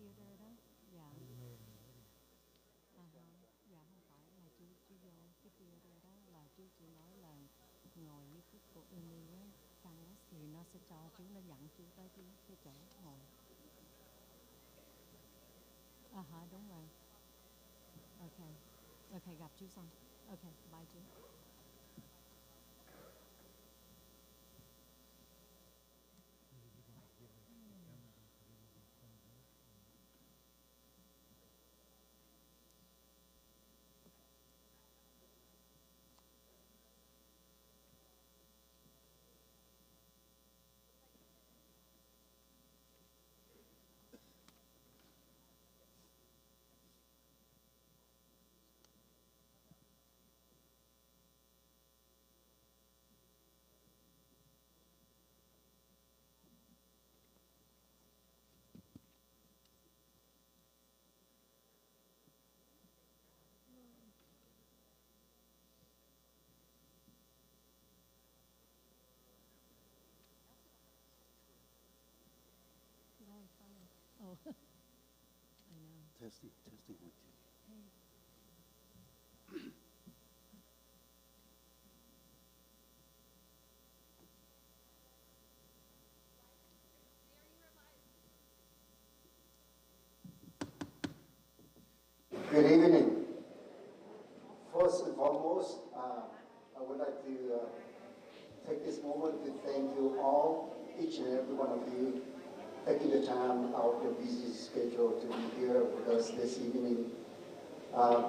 theater đó. Dạ. Dạ không phải là chú vô cái theater đó là chú chỉ nói là ngồi với cái cô Amy á, sang đó thì nó sẽ cho chú, nó dẫn chú tới cái chỗ ngồi. Hả, đúng rồi. Ok, ok, gặp chú xong. Ok, bye chú. Oh, I know. Testing, testing, 1, 2. Hey. Good evening. First and foremost, I would like to take this moment to thank you all, each and every one of you, taking the time out of your busy schedule to be here with us this evening.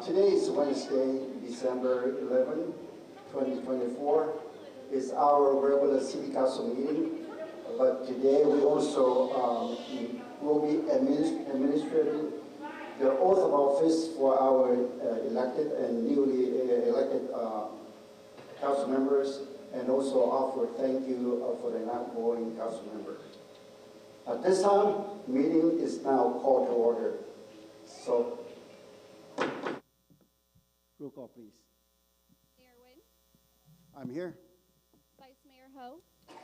Today is Wednesday, December 11, 2024. It's our regular City Council meeting, but today we also will be administering the oath of office for our elected and newly elected council members, and also offer thank you for the outgoing council member. At this time, meeting is now called to order. So, roll call, please. Mayor Nguyen, I'm here. Vice Mayor Ho,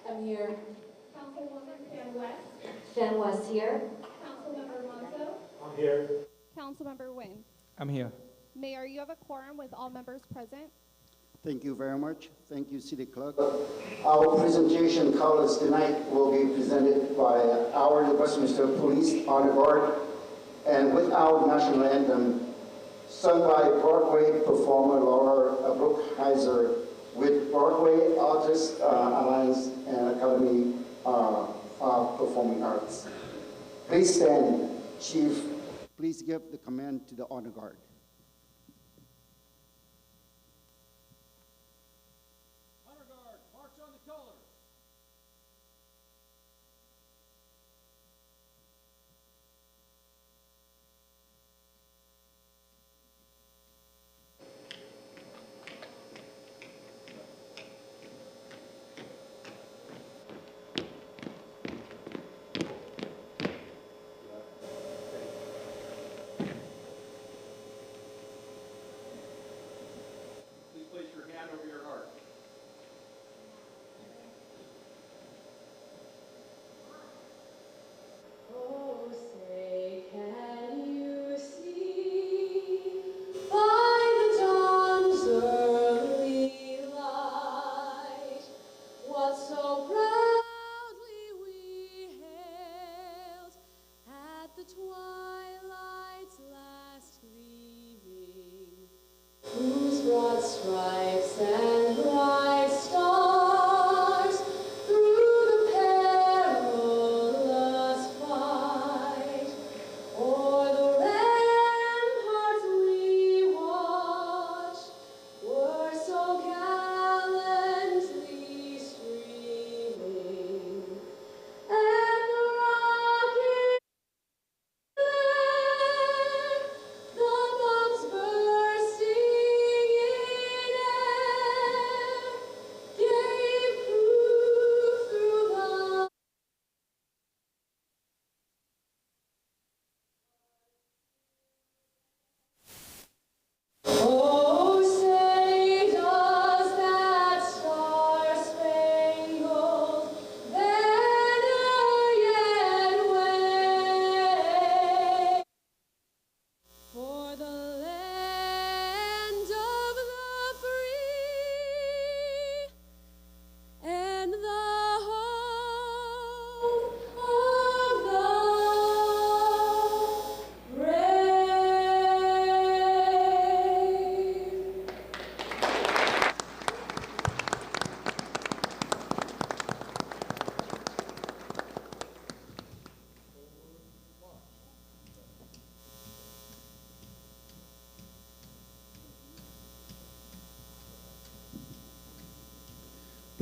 I'm here. Councilwoman Jan West, Jen West here. Councilmember Monzo, I'm here. Councilmember Nguyen. I'm here. Mayor, you have a quorum with all members present. Thank you very much. Thank you, City Clerk. Our presentation colors tonight will be presented by our Westminster Police Honor Guard, and with our national anthem, sung by Broadway performer Laura Brookheiser, with Broadway Artists Alliance and Academy of Performing Arts. Please stand, Chief. Please give the command to the Honor Guard. Honor Guard, march on the colors.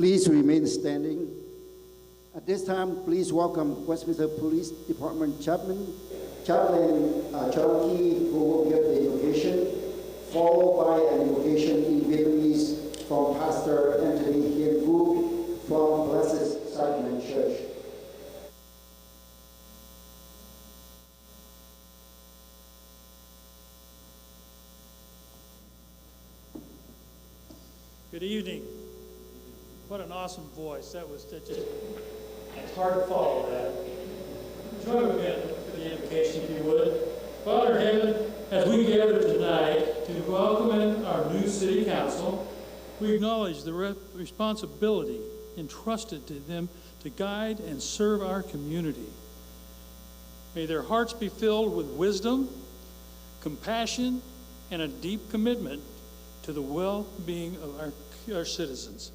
Please remain standing. At this time, please welcome Westminster Police Department Chaplain Cherokee, who will give the invocation, followed by an invocation in Vietnamese from Pastor Anthony Hien Vu from Blessed Sacrament Church. Good evening. What an awesome voice. It's hard to follow that. Join me again for the invocation, if you would. Father in heaven, as we gather tonight to welcome in our new city council, we acknowledge the responsibility entrusted to them to guide and serve our community. May their hearts be filled with wisdom, compassion, and a deep commitment to the well-being of our citizens.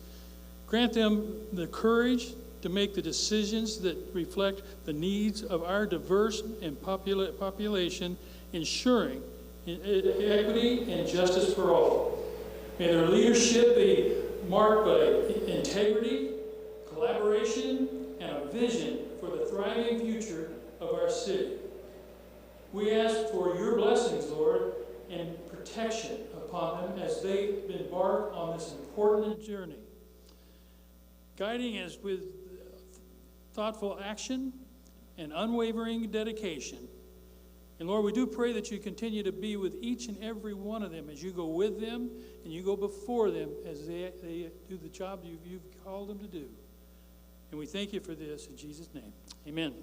Grant them the courage to make the decisions that reflect the needs of our diverse and population, ensuring equity and justice for all. May their leadership be marked by integrity, collaboration, and a vision for the thriving future of our city. We ask for your blessings, Lord, and protection upon them as they embark on this important journey, guiding us with thoughtful action and unwavering dedication. And Lord, we do pray that you continue to be with each and every one of them as you go with them and you go before them as they do the job you've called them to do. And we thank you for this in Jesus' name. Amen.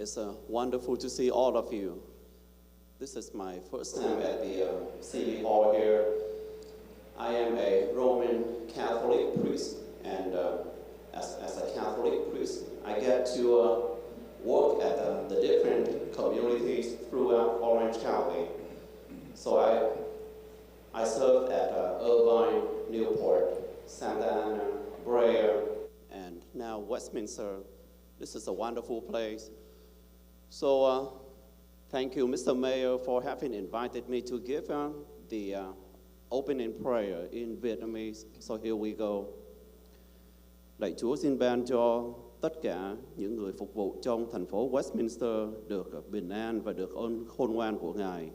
It's wonderful to see all of you. This is my first time at the City Hall here. I am a Roman Catholic priest, and as a Catholic priest, I get to work at the different communities throughout Orange County. So I served at Irvine, Newport, Santa Ana, Brea, and now Westminster. This is a wonderful place. So thank you, Mr. Mayor, for having invited me to give the opening prayer in Vietnamese. So here we go. Lạy Chúa xin ban cho tất cả những người phục vụ trong thành phố Westminster được bình an và được ơn khôn ngoan của Ngài,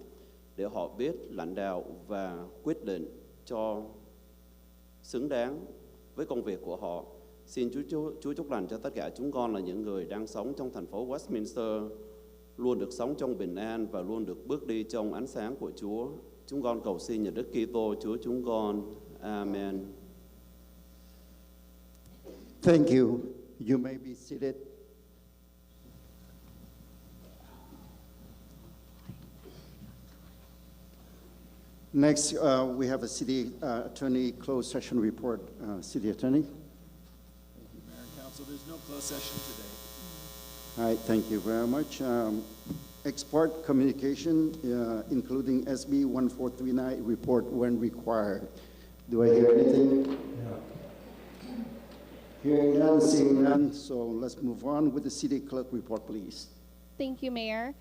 để họ biết lãnh đạo và quyết định cho xứng đáng với công việc của họ. Xin Chúa chúc lành cho tất cả chúng con là những người đang sống trong thành phố Westminster luôn được sống trong bình an và luôn được bước đi trong ánh sáng của Chúa. Chúng con cầu xin nhờ Đức Kitô Chúa chúng con. Amen. Thank you. You may be seated. Next, we have a city attorney closed session report. City attorney. Thank you, Mayor and Council. There's no closed session today. All right, thank you very much. Export communication, including SB 1439 report when required. Do I hear anything? No. Hearing none, seeing none, so let's move on with the city clerk report, please. Thank you, Mayor.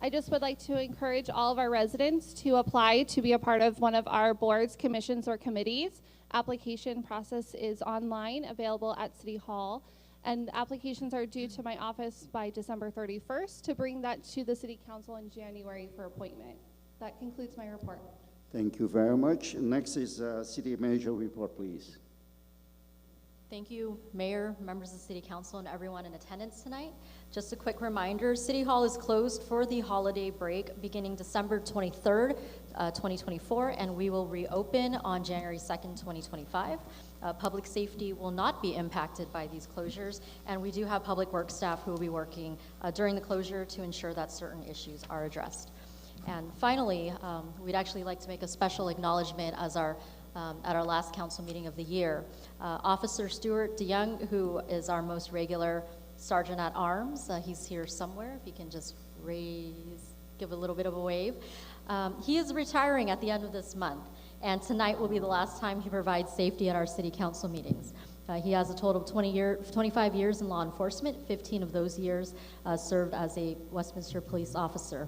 I just would like to encourage all of our residents to apply to be a part of one of our boards, commissions, or committees. Application process is online, available at City Hall, and applications are due to my office by December 31st to bring that to the City Council in January for appointment. That concludes my report. Thank you very much. Next is city manager report, please. Thank you, Mayor, members of the City Council, and everyone in attendance tonight. Just a quick reminder, City Hall is closed for the holiday break beginning December 23rd, 2024, and we will reopen on January 2nd, 2025. Public safety will not be impacted by these closures, and we do have public works staff who will be working during the closure to ensure that certain issues are addressed. And finally, we'd actually like to make a special acknowledgement as at our last council meeting of the year. Officer Stuart DeYoung, who is our most regular Sergeant at Arms, he's here somewhere, if he can just give a little bit of a wave. He is retiring at the end of this month, and tonight will be the last time he provides safety at our city council meetings. He has a total of 25 years in law enforcement. 15 of those years served as a Westminster police officer.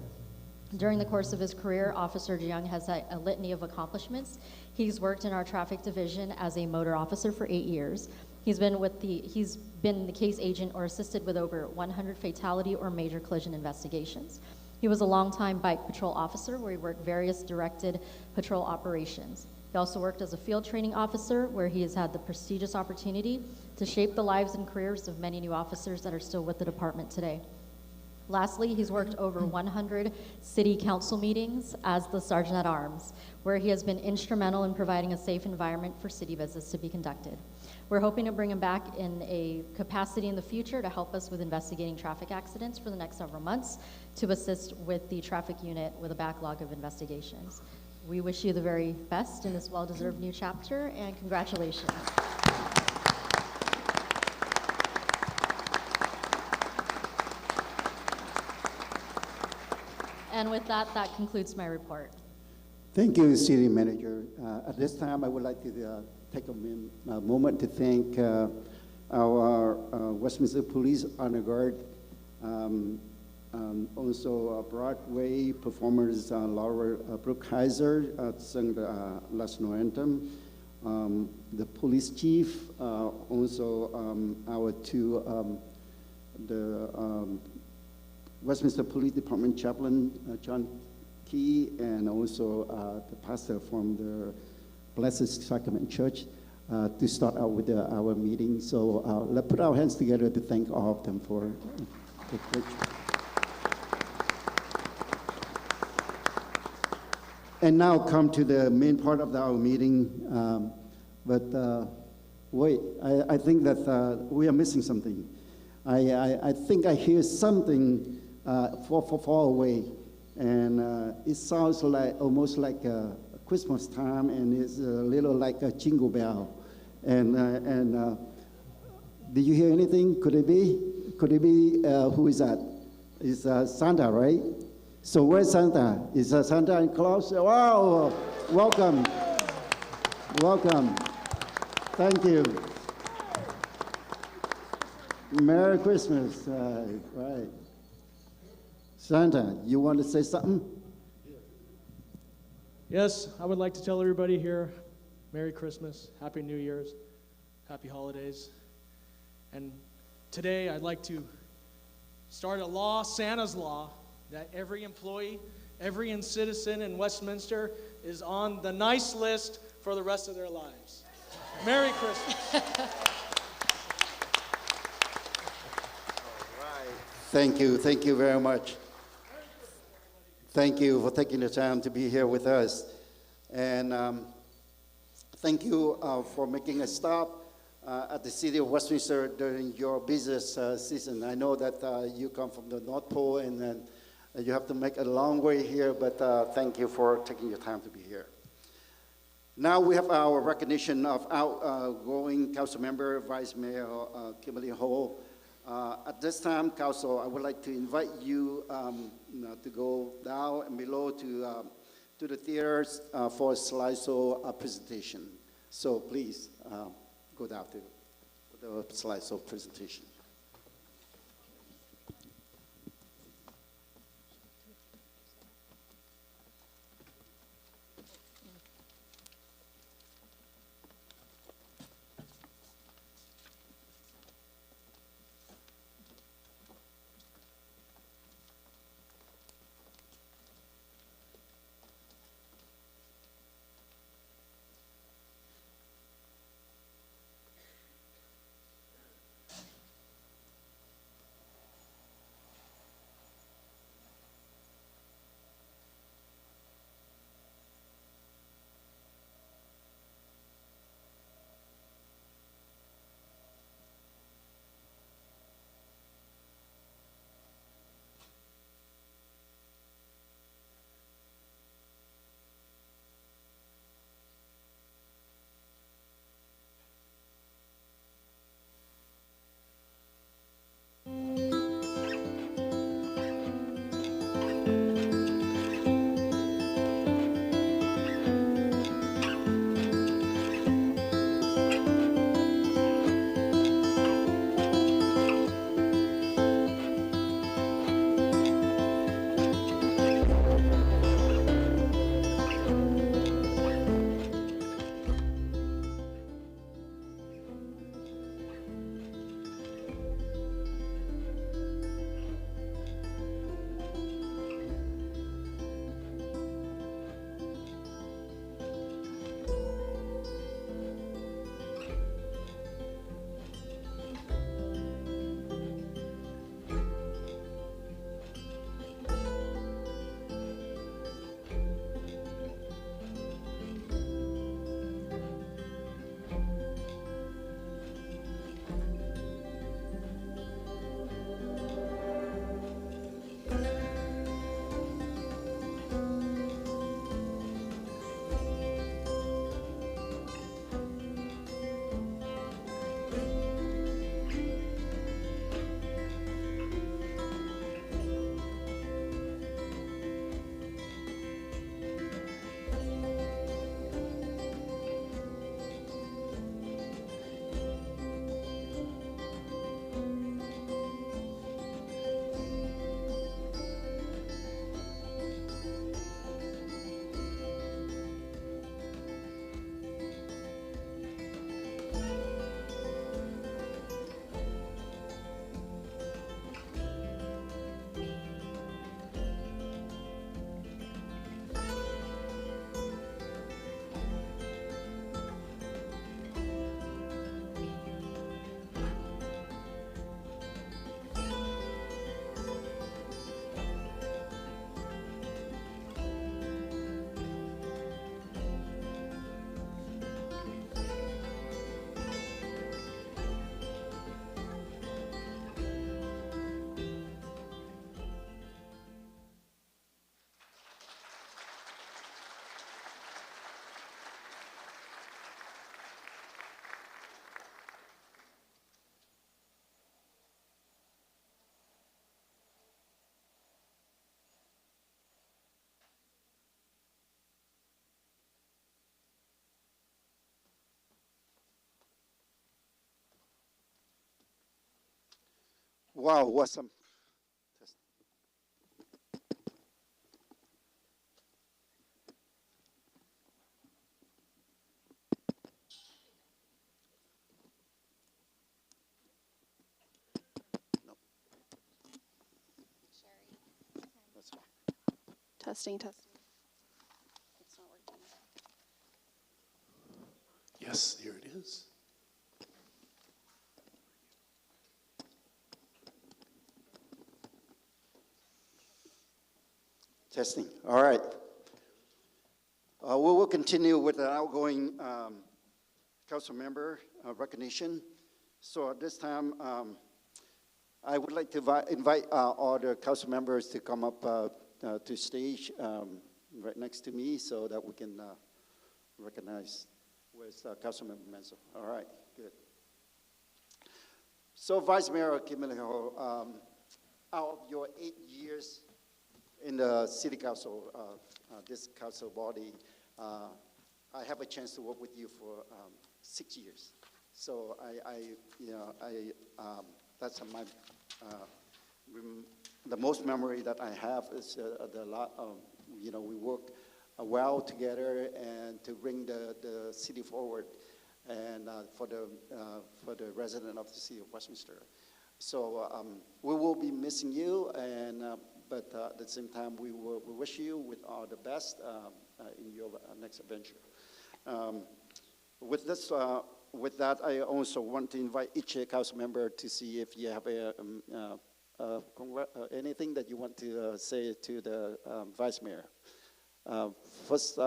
During the course of his career, Officer Jiang has had a litany of accomplishments. He's worked in our traffic division as a motor officer for 8 years. He's been the case agent or assisted with over 100 fatality or major collision investigations. He was a longtime bike patrol officer where he worked various directed patrol operations. He also worked as a field training officer where he has had the prestigious opportunity to shape the lives and careers of many new officers that are still with the department today. Lastly, he's worked over 100 city council meetings as the Sergeant at Arms, where he has been instrumental in providing a safe environment for city visits to be conducted. We're hoping to bring him back in a capacity in the future to help us with investigating traffic accidents for the next several months to assist with the traffic unit with a backlog of investigations. We wish you the very best in this well-deserved new chapter, and congratulations. And with that, that concludes my report. Thank you, City Manager. At this time, I would like to take a moment to thank our Westminster Police Honor Guard, also Broadway performers Laura Brookheiser sang the national anthem, the police chief, also our two Westminster Police Department chaplain, John Key, and also the pastor from the Blessed Sacrament Church to start out with our meeting. So let's put our hands together to thank all of them for the great. And now come to the main part of our meeting. Wait, I think that we are missing something. I think I hear something far away, and it sounds like almost like a Christmas time, and it's a little like a jingle bell. And did you hear anything? Could it be? Could it be? Who is that? It's Santa, right? So where's Santa? Is Santa and Claus? Wow! Welcome, welcome. Thank you. Merry Christmas. Right. Santa, you want to say something? Yes, I would like to tell everybody here, Merry Christmas, Happy New Year's, Happy Holidays. And today I'd like to start a law, Santa's law, that every employee, every citizen in Westminster is on the nice list for the rest of their lives. Merry Christmas. Thank you very much. Thank you for taking the time to be here with us. And thank you for making a stop at the city of Westminster during your business season. I know that you come from the North Pole and then you have to make a long way here, but thank you for taking your time to be here. Now we have our recognition of outgoing council member, Vice Mayor Kimberly Ho. At this time, Council, I would like to invite you to go down and below to the theaters for a slideshow presentation. So please go down to the slideshow presentation. Wow, awesome. No. That's fine. Testing, testing. It's not working. Yes, here it is. Testing. All right. We will continue with the outgoing council member recognition. So at this time, I would like to invite all the council members to come up to stage right next to me so that we can recognize with Councilmember Menzel. All right, good. So Vice Mayor Kim Il-ho, out of your 8 years in the City Council, this council body, I have a chance to work with you for 6 years. So that's my the most memory that I have is the lot of, we work well together and to bring the city forward and for the resident of the city of Westminster. So we will be missing you, and but at the same time we wish you with all the best in your next adventure. With that, I also want to invite each council member to see if you have anything that you want to say to the Vice Mayor. First,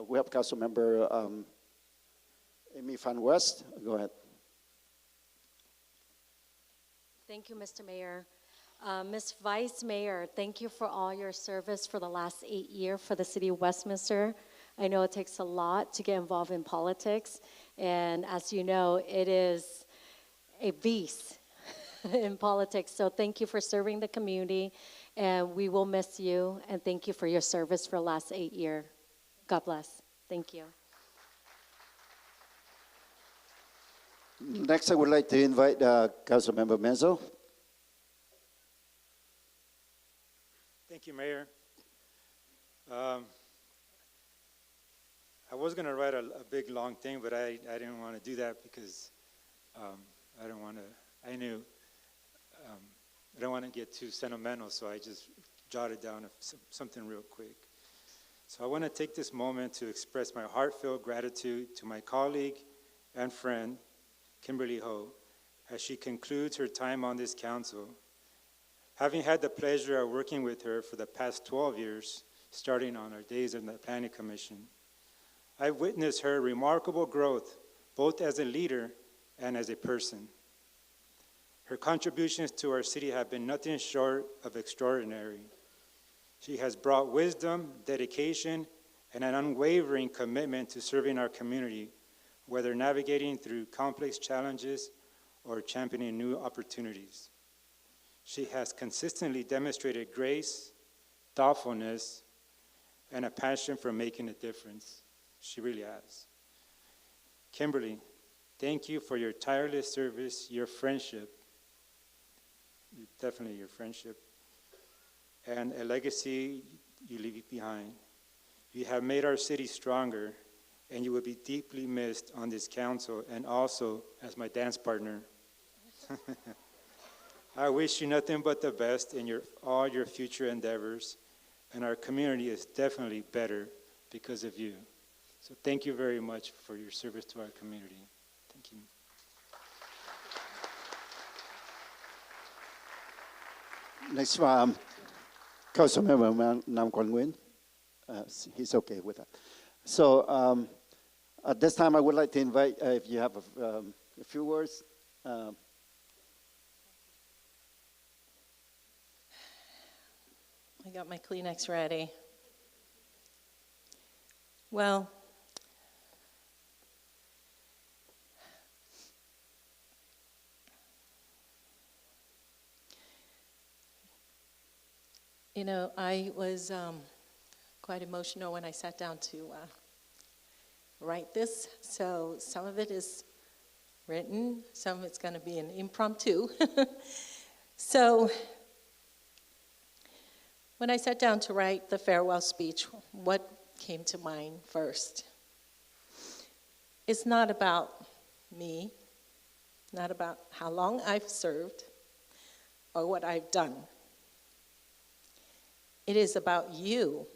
we have Council Member Amy Van West. Go ahead. Thank you, Mr. Mayor. Ms. Vice Mayor, thank you for all your service for the last 8 years for the City of Westminster. I know it takes a lot to get involved in politics, and as you know, it is a beast in politics. So thank you for serving the community, and we will miss you, and thank you for your service for the last 8 years. God bless. Thank you. Next, I would like to invite Councilmember Menzel. Thank you, Mayor. I was going to write a big, long thing, but I didn't want to do that because I don't want to get too sentimental, so I just jotted down something real quick. So I want to take this moment to express my heartfelt gratitude to my colleague and friend, Kimberly Ho, as she concludes her time on this council. Having had the pleasure of working with her for the past 12 years, starting on our days in the Planning Commission, I've witnessed her remarkable growth, both as a leader and as a person. Her contributions to our city have been nothing short of extraordinary. She has brought wisdom, dedication, and an unwavering commitment to serving our community, whether navigating through complex challenges or championing new opportunities. She has consistently demonstrated grace, thoughtfulness, and a passion for making a difference. She really has. Kimberly, thank you for your tireless service, your friendship, definitely your friendship, and a legacy you leave behind. You have made our city stronger, and you will be deeply missed on this council and also as my dance partner. I wish you nothing but the best in all your future endeavors, and our community is definitely better because of you. So thank you very much for your service to our community. Thank you. Next, Councilmember Nam Quang Nguyen. He's okay with that. So at this time, I would like to invite, if you have a few words. I got my Kleenex ready. Well, I was quite emotional when I sat down to write this, so some of it is written, some it's going to be an impromptu. So when I sat down to write the farewell speech, what came to mind first? It's not about me, not about how long I've served or what I've done. It is about you.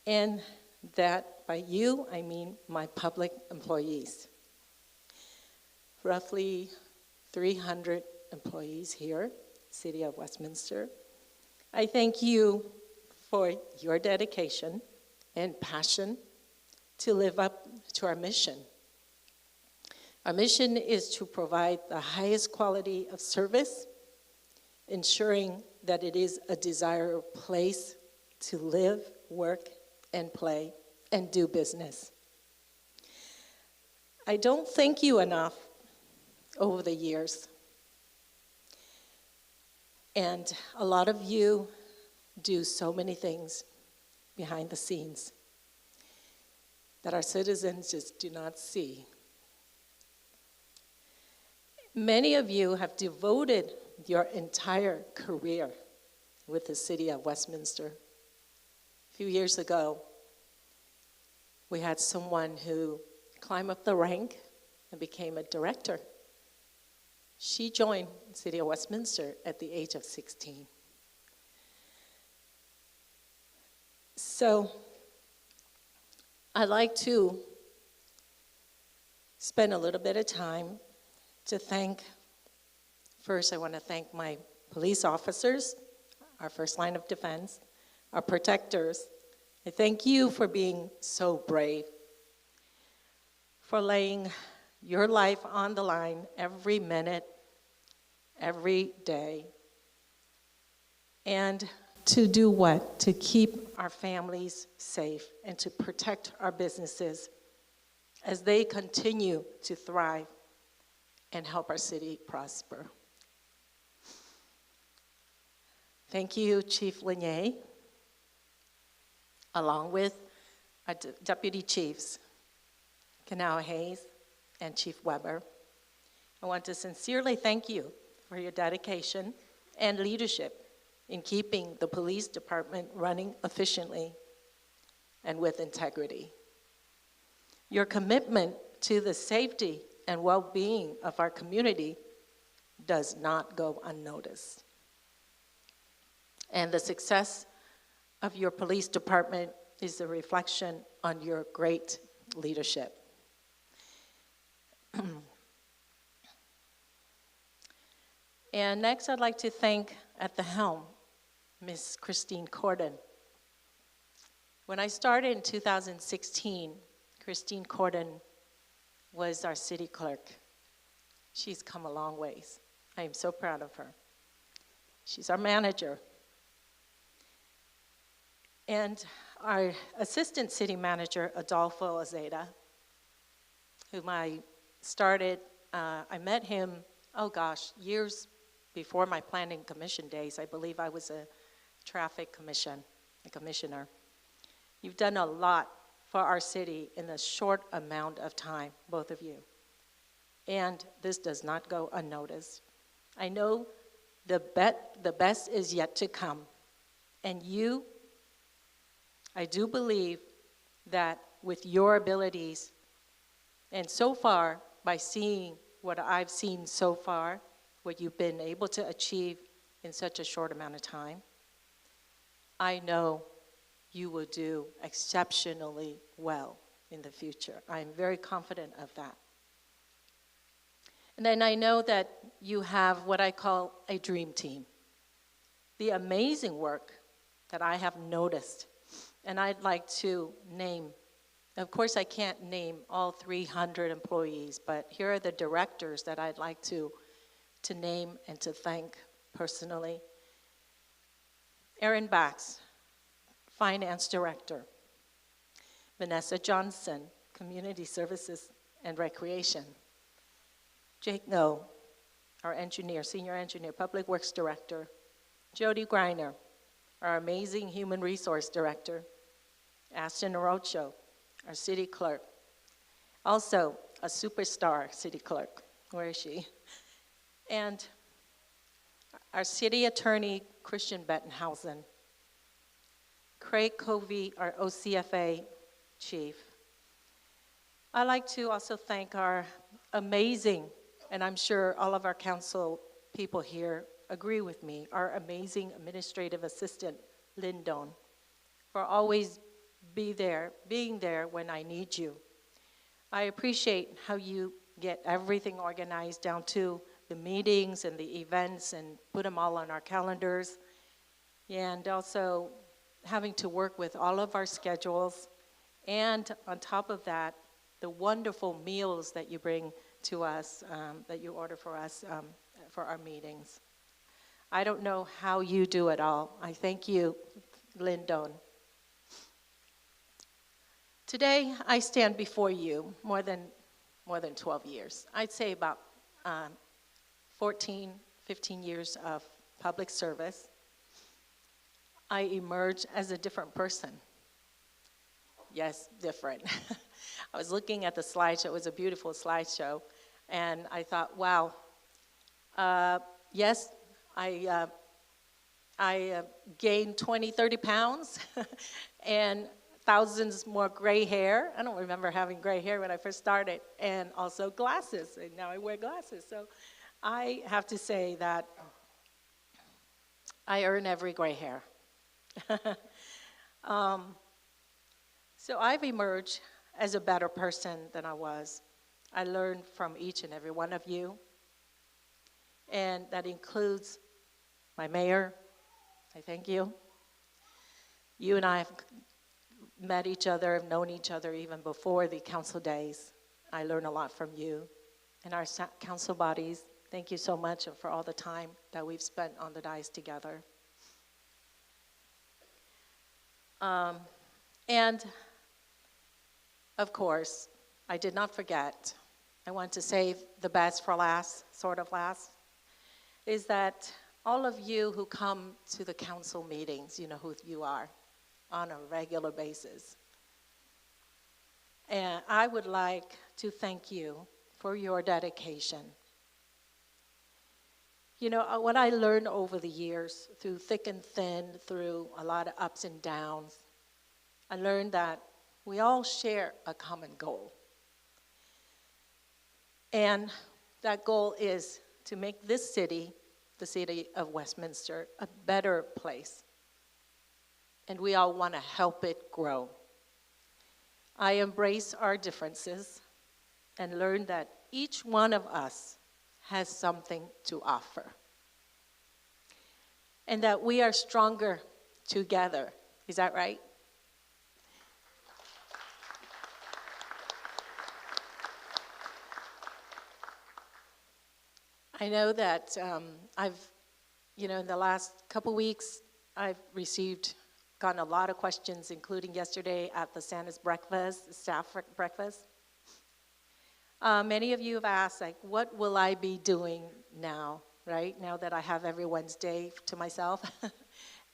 And that by you, I mean my public employees. Roughly 300 employees here, City of Westminster. I thank you for your dedication and passion to live up to our mission. Our mission is to provide the highest quality of service, ensuring that it is a desirable place to live, work, and play, and do business. I don't thank you enough over the years. And a lot of you do so many things behind the scenes that our citizens just do not see. Many of you have devoted your entire career with the City of Westminster. A few years ago, we had someone who climbed up the rank and became a director. She joined the City of Westminster at the age of 16. So I'd like to spend a little bit of time to thank, first I want to thank my police officers, our first line of defense, our protectors. I thank you for being so brave, for laying your life on the line every minute, every day. And to do what? To keep our families safe and to protect our businesses as they continue to thrive and help our city prosper. Thank you, Chief Lanier, along with our deputy chiefs, Kanao Hayes and Chief Weber. I want to sincerely thank you for your dedication and leadership in keeping the police department running efficiently and with integrity. Your commitment to the safety and well-being of our community does not go unnoticed. And the success of your police department is a reflection on your great leadership. And next, I'd like to thank, at the helm, Ms. Christine Corden. When I started in 2016, Christine Corden was our city clerk. She's come a long ways. I am so proud of her. She's our manager. And our assistant city manager, Adolfo Azeda, whom I met him, years before my planning commission days. I believe I was a traffic commissioner. You've done a lot for our city in a short amount of time, both of you. And this does not go unnoticed. I know the best is yet to come. And you, I do believe that with your abilities, and so far, by seeing what I've seen so far, what you've been able to achieve in such a short amount of time, I know you will do exceptionally well in the future. I'm very confident of that. And then I know that you have what I call a dream team. The amazing work that I have noticed, and I'd like to name, of course I can't name all 300 employees, but here are the directors that I'd like to name and to thank personally. Erin Bax, Finance Director. Vanessa Johnson, Community Services and Recreation. Jake No, our engineer, Senior Engineer, Public Works Director. Jody Greiner, our amazing Human Resource Director. Ashton Orocho, our City Clerk. Also, a superstar city clerk. Where is she? And our city attorney, Christian Bettenhausen, Craig Covey, our OCFA chief. I'd like to also thank our amazing, and I'm sure all of our council people here agree with me, our amazing administrative assistant, Lyndon, for always being there when I need you. I appreciate how you get everything organized down to the meetings and the events and put them all on our calendars. And also having to work with all of our schedules. And on top of that, the wonderful meals that you bring to us, that you order for us for our meetings. I don't know how you do it all. I thank you, Lyndon. Today, I stand before you more than 12 years. I'd say about 14, 15 years of public service. I emerged as a different person. Yes, different. I was looking at the slideshow. It was a beautiful slideshow. And I thought, wow, yes, I gained 20, 30 pounds and thousands more gray hair. I don't remember having gray hair when I first started. And also glasses. And now I wear glasses. So I have to say that I earn every gray hair. So I've emerged as a better person than I was. I learned from each and every one of you. And that includes my mayor. I thank you. You and I have met each other, have known each other even before the council days. I learned a lot from you. And our council bodies, thank you so much for all the time that we've spent on the dais together. And of course, I did not forget, I want to save the best for last, sort of last, is that all of you who come to the council meetings, you know who you are, on a regular basis. And I would like to thank you for your dedication. You know, what I learned over the years, through thick and thin, through a lot of ups and downs, I learned that we all share a common goal. And that goal is to make this city, the city of Westminster, a better place. And we all want to help it grow. I embrace our differences and learn that each one of us has something to offer. And that we are stronger together. Is that right? I know that in the last couple weeks, I've gotten a lot of questions, including yesterday at the Santa's breakfast, staff breakfast. Many of you have asked, like, what will I be doing now, right? Now that I have every Wednesday to myself.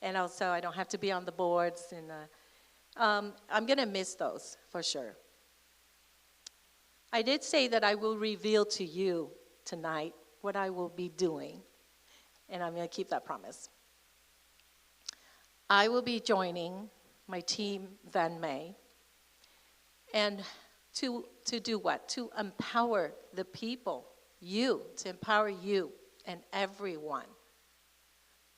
And also I don't have to be on the boards. And I'm going to miss those for sure. I did say that I will reveal to you tonight what I will be doing. And I'm going to keep that promise. I will be joining my team, Van May. And to do what? To empower the people, to empower you and everyone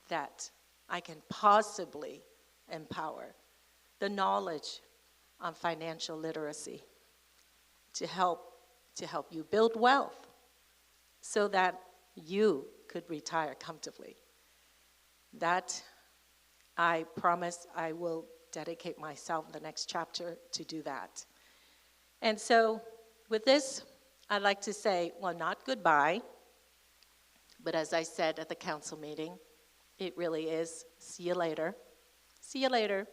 that I can possibly empower. The knowledge on financial literacy to help you build wealth so that you could retire comfortably. That I promise I will dedicate myself in the next chapter to do that. And so with this, I'd like to say, well, not goodbye, but as I said at the council meeting, it really is see you later. See you later.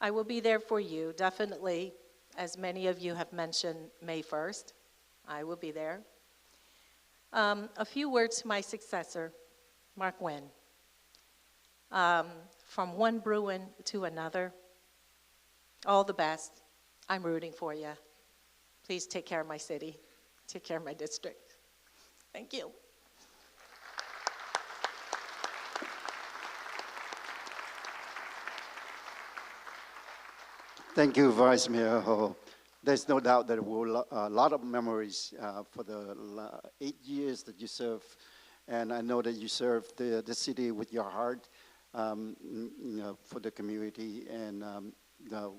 I will be there for you, definitely, as many of you have mentioned, May 1st. I will be there. A few words to my successor, Mark Wynn. From one Bruin to another, all the best. I'm rooting for you. please take care of my city, take care of my district. Thank you. Thank you, Vice Mayor Ho. There's no doubt that a lot of memories for the 8 years that you served, and I know that you served the city with your heart, for the community, and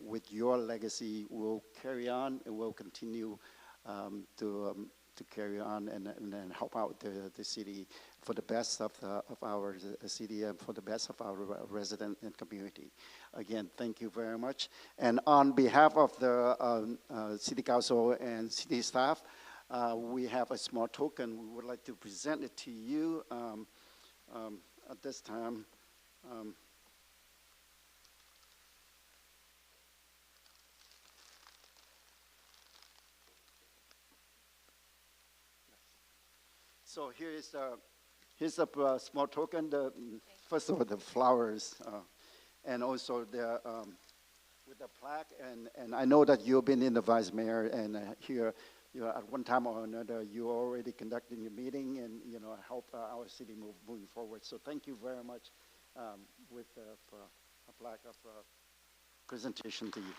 with your legacy, we'll carry on and we'll continue to carry on and help out the city for the best of our city and for the best of our resident and community. Again, thank you very much. And on behalf of the City Council and city staff, we have a small token. We would like to present it to you at this time. So here's a small token. First of all, the flowers, and also with the plaque. And I know that you've been in the vice mayor, and here, at one time or another, you already conducting a meeting and help our city moving forward. So thank you very much. With a plaque of presentation to you.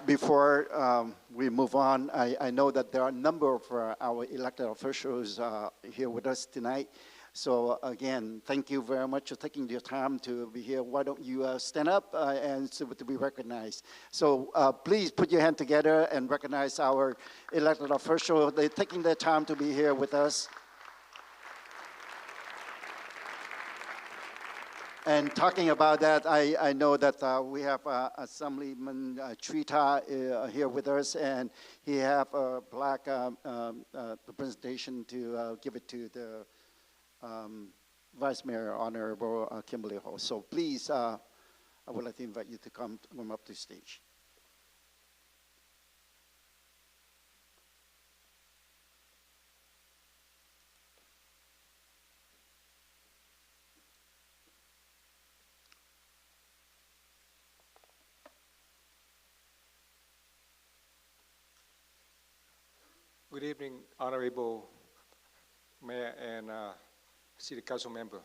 Before we move on, I know that there are a number of our elected officials here with us tonight. So again, thank you very much for taking your time to be here. Why don't you stand up and so to be recognized. So please put your hand together and recognize our elected officials. They're taking their time to be here with us. And talking about that, I know that we have Assemblyman Trita here with us, and he have a plaque presentation to give it to the Vice Mayor, Honorable Kimberly Ho. So please, I would like to invite you to come up to the stage. Good evening, Honorable Mayor and City Council member.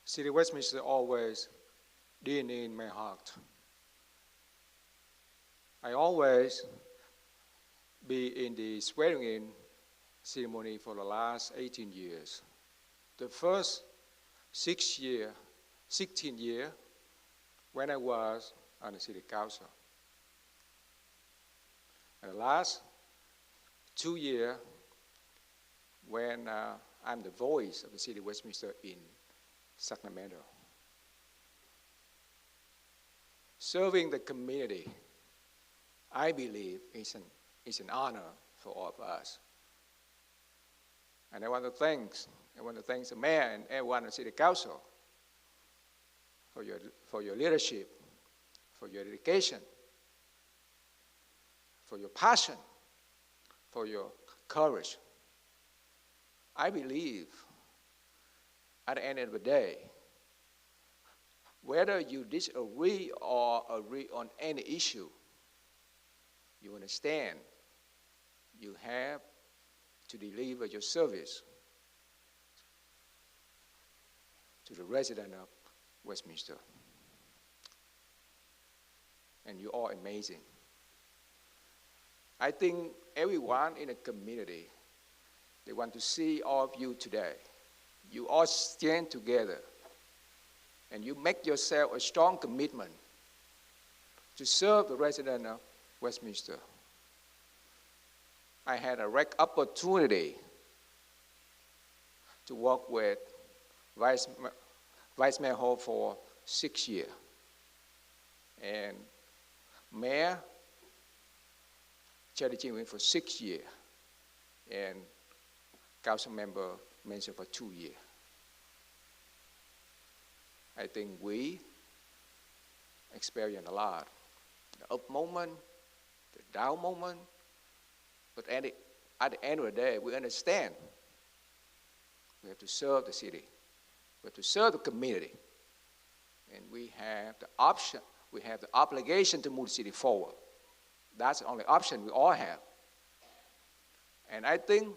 City of Westminster always DNA in my heart. I always be in the swearing-in ceremony for the last 18 years. The first 16 years when I was on the City Council. And the last 2 years when I'm the voice of the City of Westminster in Sacramento. Serving the community, I believe, is an honor for all of us. And I want to thank the mayor and everyone in the City Council for your leadership, for your dedication, for your passion, for your courage. I believe at the end of the day, whether you disagree or agree on any issue, you understand you have to deliver your service to the resident of Westminster. And you are amazing. I think everyone in the community, they want to see all of you today. You all stand together and you make yourself a strong commitment to serve the resident of Westminster. I had a rare opportunity to work with Vice Mayor Ho for 6 years. And Mayor Charlie Jingwin for 6 years, and Council Member Mensa for 2 years. I think we experience a lot. The up moment, the down moment, but at the end of the day, we understand we have to serve the city, we have to serve the community, and we have the option, we have the obligation to move the city forward. That's the only option we all have. And I think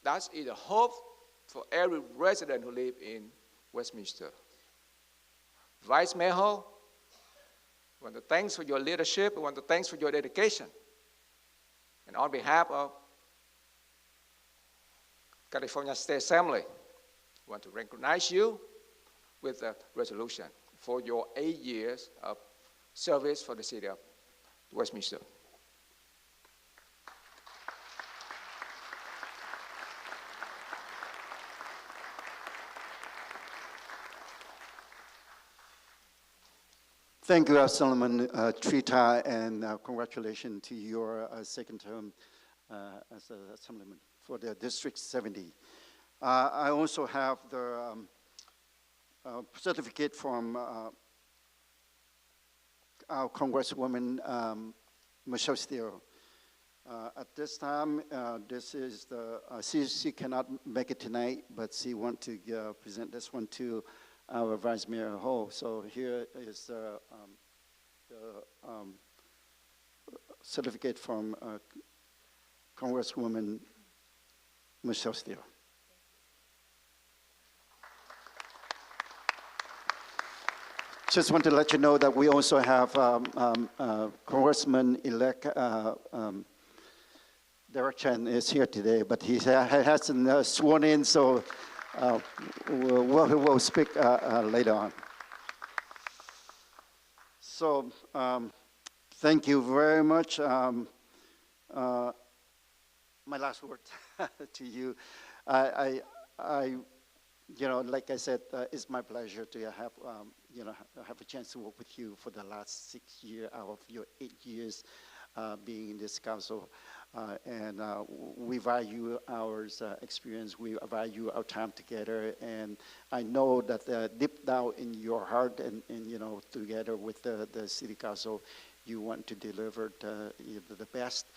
that's the hope for every resident who live in Westminster. Vice Mayor, I want to thank for your leadership. I want to thank for your dedication. And on behalf of California State Assembly, I want to recognize you with a resolution for your 8 years of service for the city of Westminster. Thank you, Solomon Trita, and congratulations to your second term as an assemblyman for the District 70. I also have the certificate from our Congresswoman Michelle Steele. At this time, this is the, she cannot make it tonight, but she wants to present this one to our Vice Mayor Ho. So here is the certificate from Congresswoman Michelle Steele. Just want to let you know that we also have Congressman-elect Derek Chen is here today, but he hasn't sworn in, so we'll speak later on. So thank you very much. My last word to you. You know, like I said, it's my pleasure to have, you know, have a chance to work with you for the last 6 years out of your 8 years being in this council. And we value our experience, we value our time together, and I know that deep down in your heart and you know, together with the city council, you want to deliver the best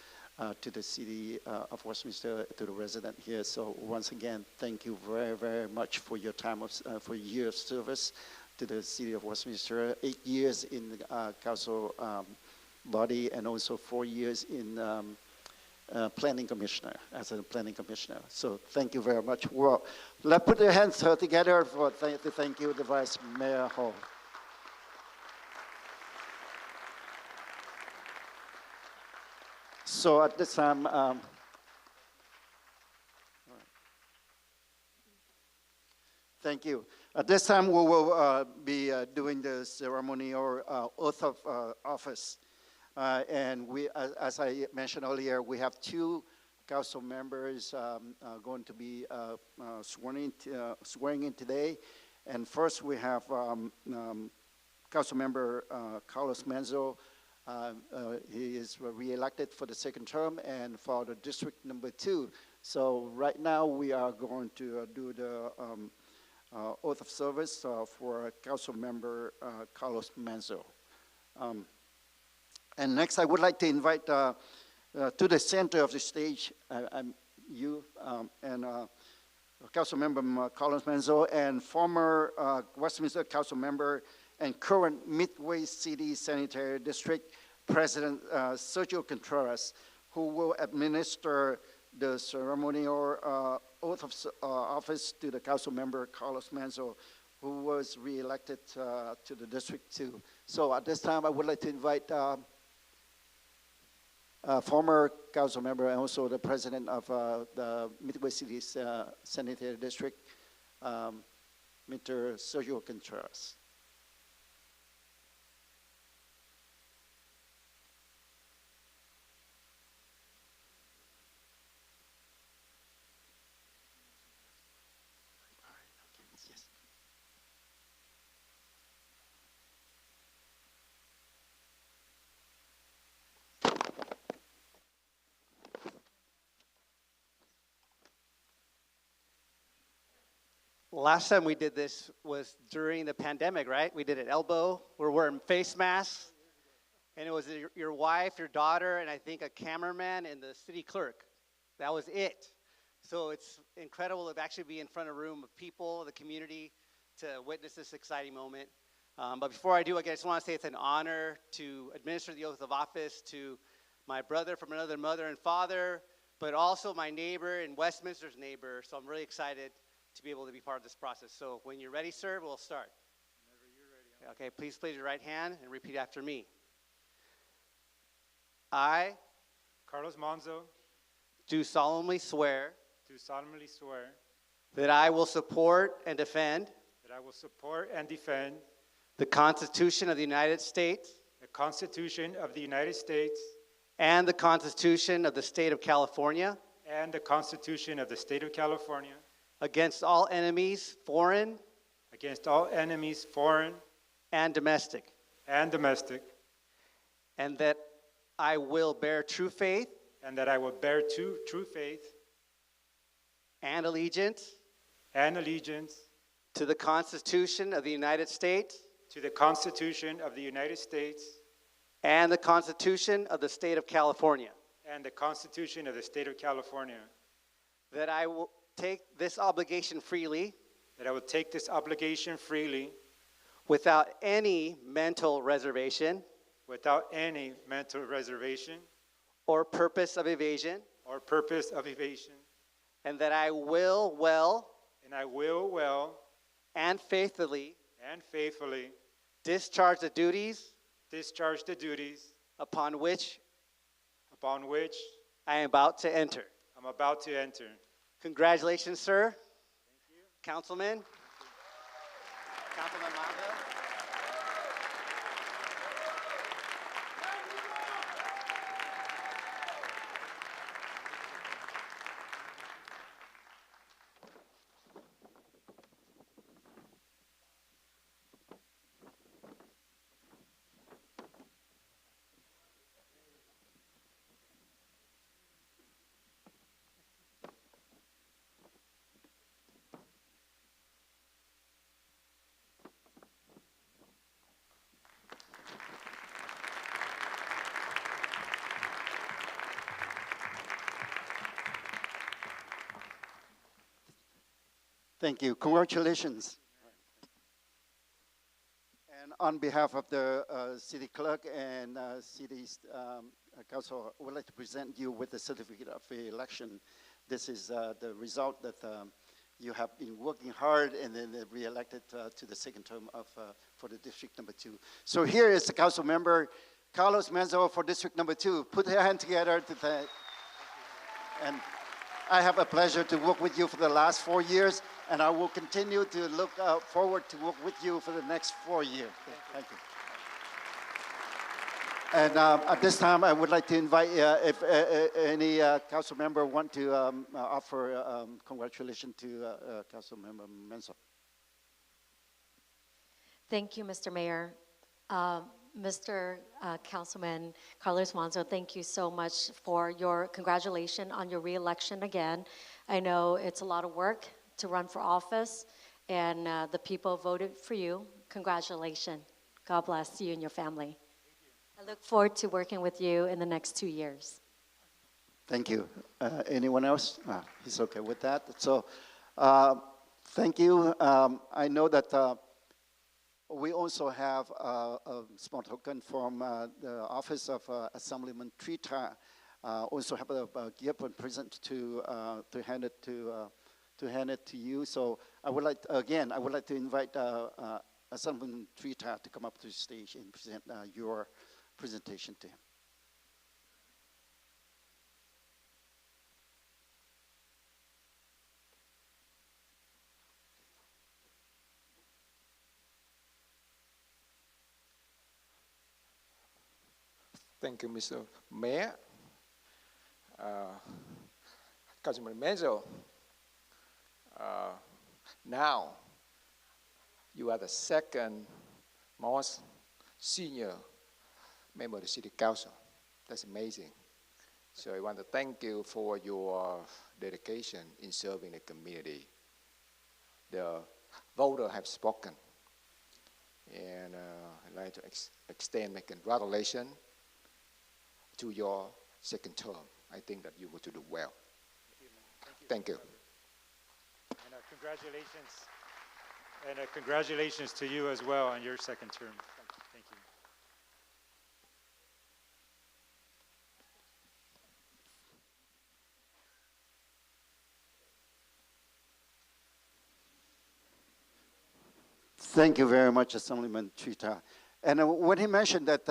to the city of Westminster, to the resident here. So once again, thank you very, very much for your time, for your year of service to the city of Westminster, 8 years in the council body, and also 4 years in planning commissioner, as a planning commissioner. So thank you very much. Well, let's put our hands together for to thank you, the Vice Mayor Ho. So at this time, thank you. At this time, we will be doing the ceremonial oath of office. And we, as I mentioned earlier, we have 2 council members going to be swearing in today. And first, we have Council Member Carlos Manzo. He is re-elected for the 2nd term and for the district number 2. So right now we are going to do the oath of service for Council Member Carlos Manzo. And next I would like to invite to the center of the stage you and Council Member Carlos Manzo and former Westminster Council Member and current Midway City Sanitary District President Sergio Contreras, who will administer the ceremonial oath of office to the Council Member Carlos Manzo, who was re-elected to the District 2. So at this time, I would like to invite former Council Member and also the President of the Midway City Sanitary District, Mr. Sergio Contreras. Last time we did this was during the pandemic, right? We did it elbow. We're wearing face masks. And it was your wife, your daughter, and I think a cameraman and the city clerk. That was it. So it's incredible to actually be in front of a room of people, the community, to witness this exciting moment. But before I do, I just want to say it's an honor to administer the oath of office to my brother from another mother and father, but also my neighbor and Westminster's neighbor. So I'm really excited to be able to be part of this process. So when you're ready, sir, we'll start. Whenever you're ready. Okay, please place your right hand and repeat after me. I, Carlos Monzo, do solemnly swear do solemnly swear that I will support and defend that I will support and defend the Constitution of the United States the Constitution of the United States and the Constitution of the State of California and the Constitution of the State of California against all enemies, foreign against all enemies, foreign and domestic, and that I will bear true faith and that I will bear true faith and allegiance to the Constitution of the United States to the Constitution of the United States and the Constitution of the State of California, and the Constitution of the State of California, that I will take this obligation freely without any mental reservation or purpose of evasion, and that I will well and faithfully discharge the duties upon which I am about to enter. Congratulations, sir. Thank you. Councilman. Councilman Maza. Thank you. Congratulations. And on behalf of the city clerk and city council, I would like to present you with the certificate of election. This is the result that you have been working hard and then re-elected to the second term of for the district number 2. So here is the council member Carlos Menzo for district number 2. Put your hand together to thank. And I have a pleasure to work with you for the last 4 years, and I will continue to look forward to work with you for the next 4 years. Thank you. And at this time, I would like to invite if any council member want to offer congratulations to Council Member Menzo. Thank you, Mr. Mayor. Mr. Councilman Carlos Monzo, thank you so much for your congratulations on your re-election again. I know it's a lot of work to run for office, and the people voted for you. Congratulations. God bless you and your family. I look forward to working with you in the next 2 years. Thank you. Anyone else? He's okay with that. So thank you. I know that we also have a small token from the Office of Assemblyman Trita. Also have a gift and present to hand it to you. So I would like I would like to invite Assemblyman Trita to come up to the stage and present your presentation to him. Thank you, Mr. Mayor. Councilman Menzo, now you are the second most senior member of the City Council. That's amazing. So I want to thank you for your dedication in serving the community. The voters have spoken, and I'd like to extend my congratulations to your second term. I think that you will do well. Thank you. Thank you. And congratulations. And congratulations to you as well on your second term. Thank you. Thank you very much, Assemblyman Chita. And when he mentioned that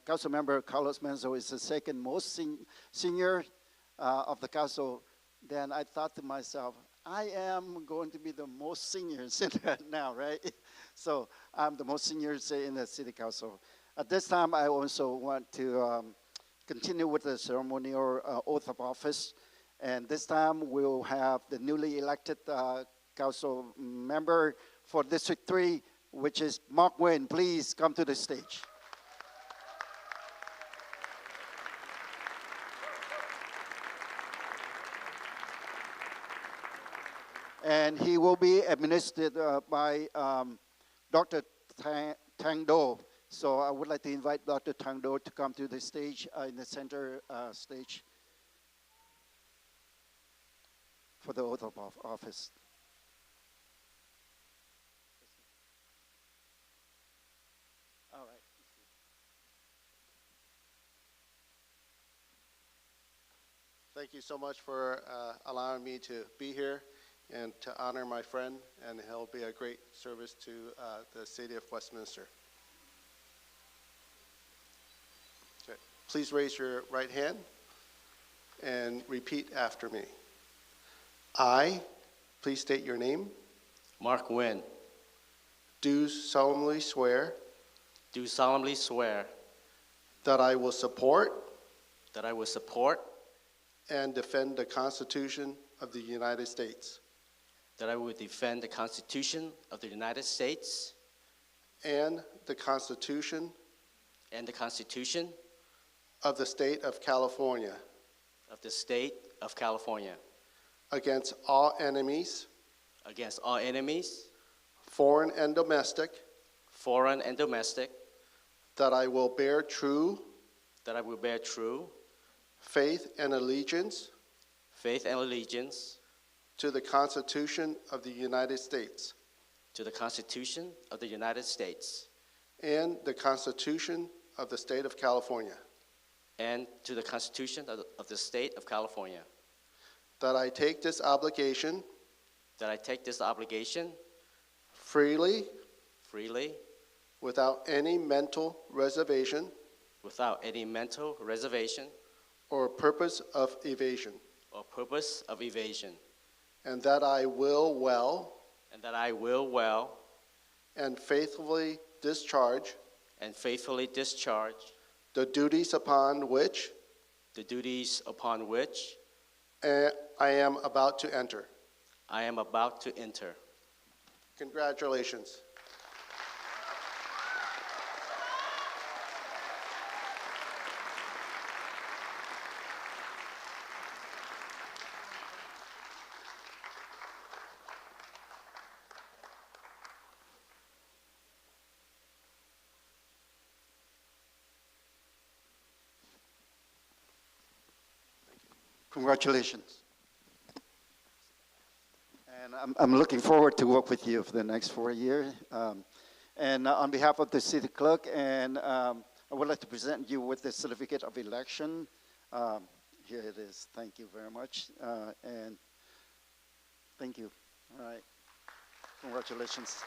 Council Member Carlos Menzo is the second most senior of the Council, then I thought to myself, I am going to be the most senior now, right? So I'm the most senior in the City Council. At this time, I also want to continue with the ceremonial oath of office. And this time, we'll have the newly elected Council member for District 3, which is Mark Nguyen. Please come to the stage. And he will be administered by Dr. Tang Do. So I would like to invite Dr. Tang Do to come to the stage in the center stage for the oath of office. All right. Thank you so much for allowing me to be here and to honor my friend, and he'll be a great service to the city of Westminster. Okay. Please raise your right hand and repeat after me. I, please state your name. Mark Nguyen. Do solemnly swear. Do solemnly swear. That I will support. That I will support. And defend the Constitution of the United States. That I will defend the Constitution of the United States. And the Constitution. And the Constitution. Of the State of California. Of the State of California. Against all enemies. Against all enemies. Foreign and domestic. Foreign and domestic. That I will bear true. That I will bear true. Faith and allegiance. Faith and allegiance. To the Constitution of the United States. To the Constitution of the United States. And the Constitution of the State of California. And to the Constitution of the State of California. That I take this obligation. That I take this obligation. Freely. Freely. Without any mental reservation. Without any mental reservation. Or purpose of evasion. Or purpose of evasion. And that I will well. And that I will well. And faithfully discharge. And faithfully discharge. The duties upon which. The duties upon which. I am about to enter. I am about to enter. Congratulations. Congratulations. And I'm looking forward to work with you for the next 4 years. And on behalf of the city clerk, and I would like to present you with the certificate of election. Here it is. Thank you very much. And thank you. All right. Congratulations.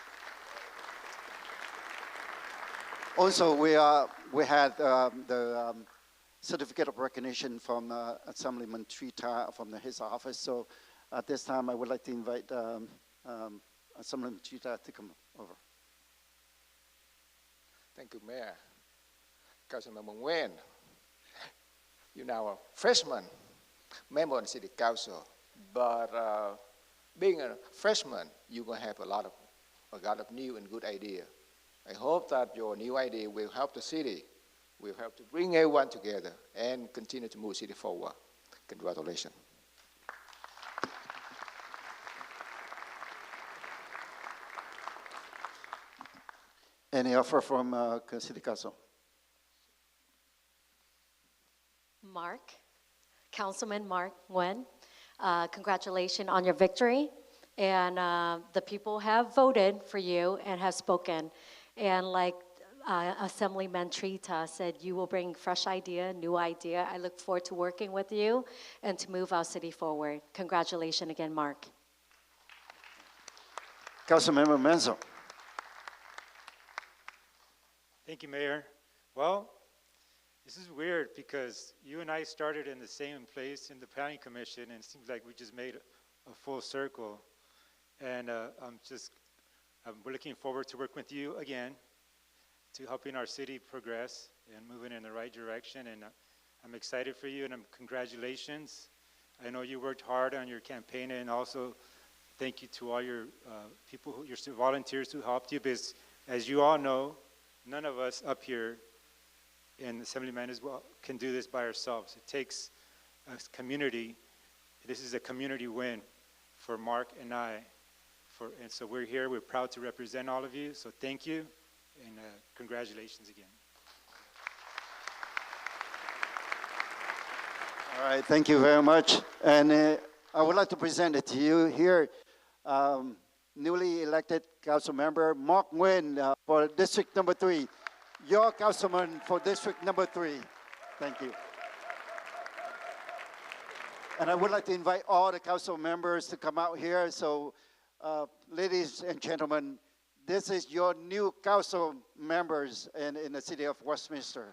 Also, we had the certificate of recognition from Assemblyman Trita from his office. So at this time, I would like to invite Assemblyman Trita to come over. Thank you, Mayor. Councilmember Nguyen, you're now a freshman member of the City Council, but being a freshman, you're going to have a lot of new and good ideas. I hope that your new idea will help the city. We'll help to bring everyone together and continue to move the city forward. Congratulations. Any offer from City Council? Councilman Mark Nguyen, congratulations on your victory. And the people have voted for you and have spoken. And like Assemblyman Trita said, you will bring fresh idea, new idea. I look forward to working with you and to move our city forward. Congratulations again, Mark. Councilmember Menzo. Thank you, Mayor. Well, this is weird because you and I started in the same place in the Planning Commission, and it seems like we just made a full circle. And I'm looking forward to working with you again, to helping our city progress and moving in the right direction. And I'm excited for you, and congratulations. I know you worked hard on your campaign, and also thank you to all your people, your volunteers who helped you, because as you all know, none of us up here in Assemblyman as well can do this by ourselves. It takes a community. This is a community win for Mark and I. And so we're here. We're proud to represent all of you. So thank you, and congratulations again. All right, thank you very much. And I would like to present it to you here, newly elected council member Mark Nguyen for District Number 3. Your councilman for District Number 3. Thank you. And I would like to invite all the council members to come out here. So, ladies and gentlemen, this is your new council members in the city of Westminster.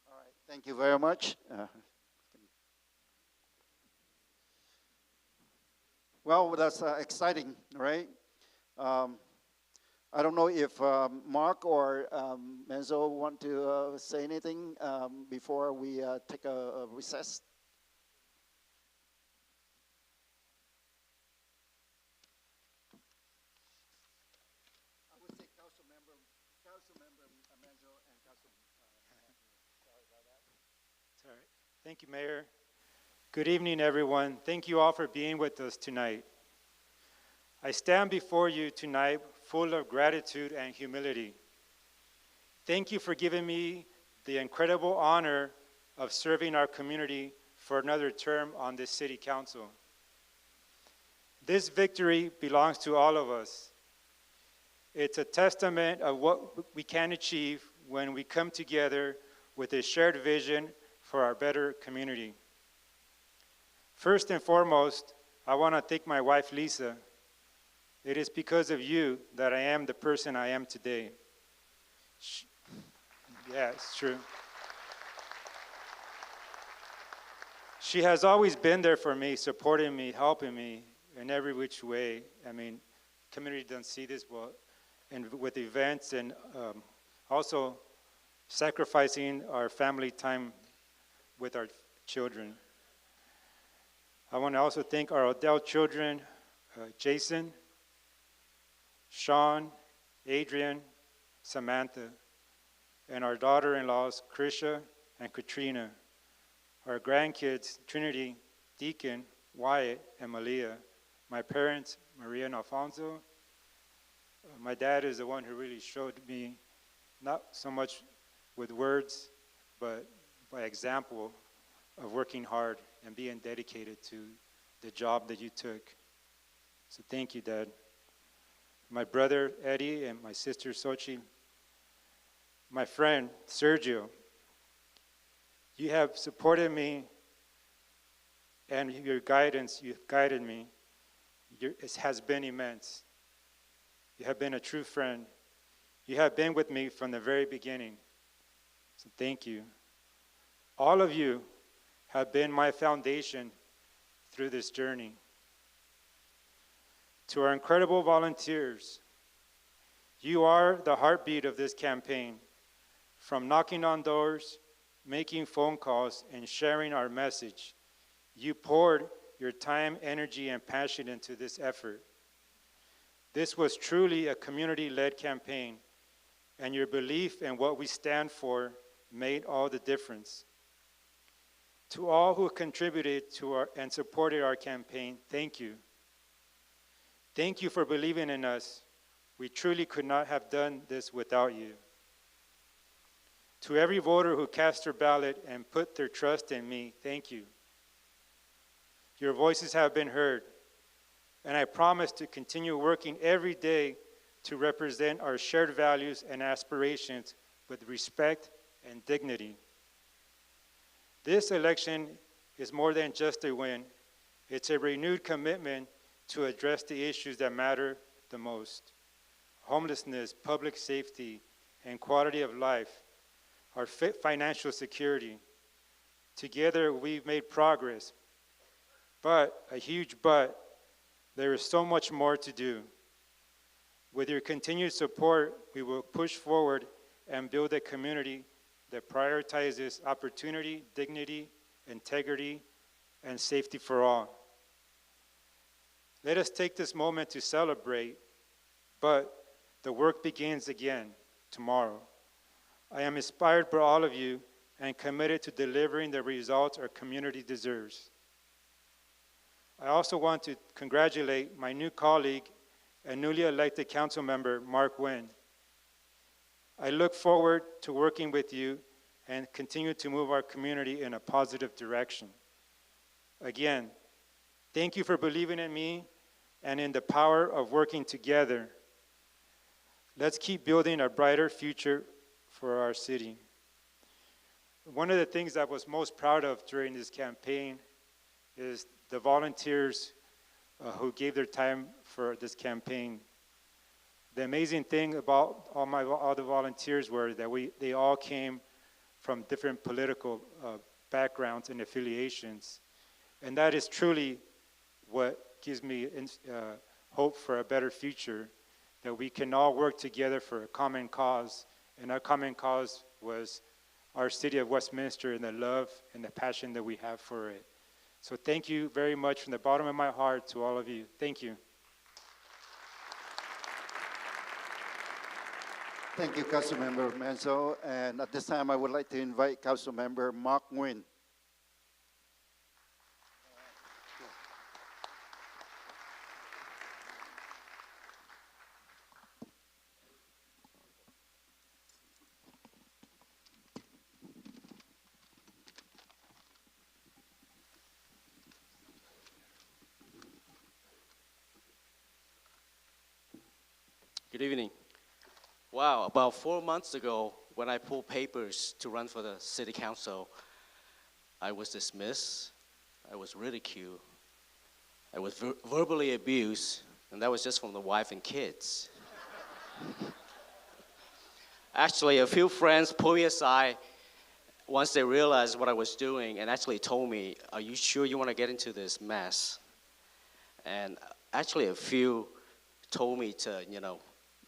All right, thank you very much. Well, that's exciting, right? I don't know if Mark or Menzo want to say anything before we take a recess. I would say Council Member Menzo and Council. Sorry about that. It's all right. Thank you, Mayor. Good evening, everyone. Thank you all for being with us tonight. I stand before you tonight full of gratitude and humility. Thank you for giving me the incredible honor of serving our community for another term on this city council. This victory belongs to all of us. It's a testament of what we can achieve when we come together with a shared vision for our better community. First and foremost, I want to thank my wife, Lisa. It is because of you that I am the person I am today. Yeah, it's true. She has always been there for me, supporting me, helping me in every which way. I mean, community doesn't see this well, and with events, and also sacrificing our family time with our children. I want to also thank our adult children, Jason, Sean, Adrian, Samantha, and our daughter-in-laws, Krisha and Katrina, our grandkids, Trinity, Deacon, Wyatt, and Malia, my parents, Maria and Alfonso. My dad is the one who really showed me, not so much with words, but by example of working hard and being dedicated to the job that you took. So thank you, Dad. My brother, Eddie, and my sister, Sochi. My friend, Sergio. You have supported me, and your guidance, you've guided me. It has been immense. You have been a true friend. You have been with me from the very beginning. So thank you. All of you have been my foundation through this journey. To our incredible volunteers, you are the heartbeat of this campaign. From knocking on doors, making phone calls, and sharing our message, you poured your time, energy, and passion into this effort. This was truly a community-led campaign, and your belief in what we stand for made all the difference. To all who contributed to and supported our campaign, thank you. Thank you for believing in us We truly could not have done this without you. To every voter who cast their ballot and put their trust in me, thank you. Your voices have been heard, and I promise to continue working every day to represent our shared values and aspirations with respect and dignity. This election is more than just a win. It's a renewed commitment to address the issues that matter the most: homelessness, public safety, and quality of life, our financial security. Together, we've made progress, but, a huge but, there is so much more to do. With your continued support, we will push forward and build a community that prioritizes opportunity, dignity, integrity, and safety for all. Let us take this moment to celebrate, but the work begins again tomorrow. I am inspired by all of you and committed to delivering the results our community deserves. I also want to congratulate my new colleague and newly elected council member, Mark Nguyen. I look forward to working with you and continue to move our community in a positive direction. Again, thank you for believing in me and in the power of working together. Let's keep building a brighter future for our city. One of the things I was most proud of during this campaign is the volunteers who gave their time for this campaign. The amazing thing about all the volunteers were that they all came from different political backgrounds and affiliations. And that is truly what gives me hope for a better future, that we can all work together for a common cause. And our common cause was our city of Westminster and the love and the passion that we have for it. So thank you very much from the bottom of my heart to all of you. Thank you. Thank you, Councilmember Menzo. And at this time, I would like to invite Councilmember Mark Nguyen. Good evening. Wow, about 4 months ago, when I pulled papers to run for the city council, I was dismissed, I was ridiculed, I was verbally abused, and that was just from the wife and kids. Actually, a few friends pulled me aside once they realized what I was doing and actually told me, "Are you sure you want to get into this mess?" And actually a few told me to,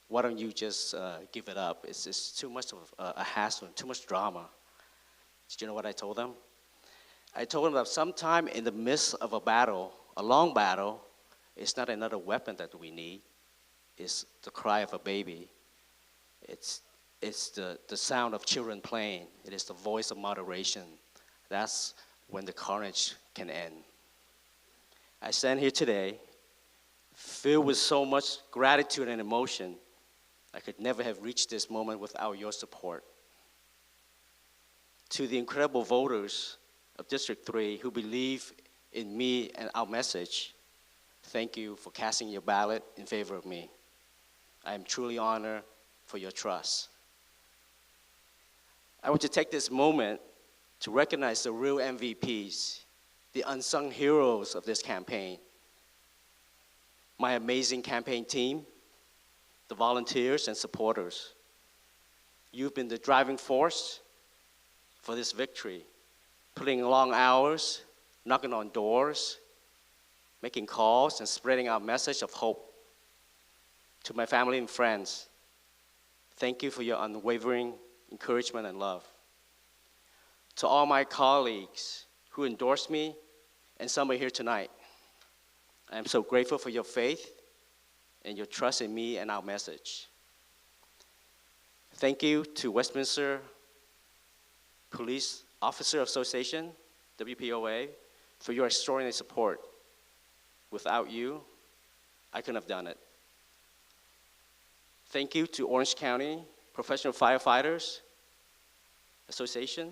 why don't you just give it up? It's just too much of a hassle, too much drama. Did you know what I told them? I told them that sometime in the midst of a battle, a long battle, it's not another weapon that we need. It's the cry of a baby. It's the sound of children playing. It is the voice of moderation. That's when the carnage can end. I stand here today filled with so much gratitude and emotion. I could never have reached this moment without your support. To the incredible voters of District 3 who believe in me and our message, thank you for casting your ballot in favor of me. I am truly honored for your trust. I want to take this moment to recognize the real MVPs, the unsung heroes of this campaign. My amazing campaign team, the volunteers and supporters. You've been the driving force for this victory, putting in long hours, knocking on doors, making calls, and spreading our message of hope. To my family and friends, thank you for your unwavering encouragement and love. To all my colleagues who endorsed me, and some are here tonight, I am so grateful for your faith and your trust in me and our message. Thank you to Westminster Police Officer Association, WPOA, for your extraordinary support. Without you, I couldn't have done it. Thank you to Orange County Professional Firefighters Association,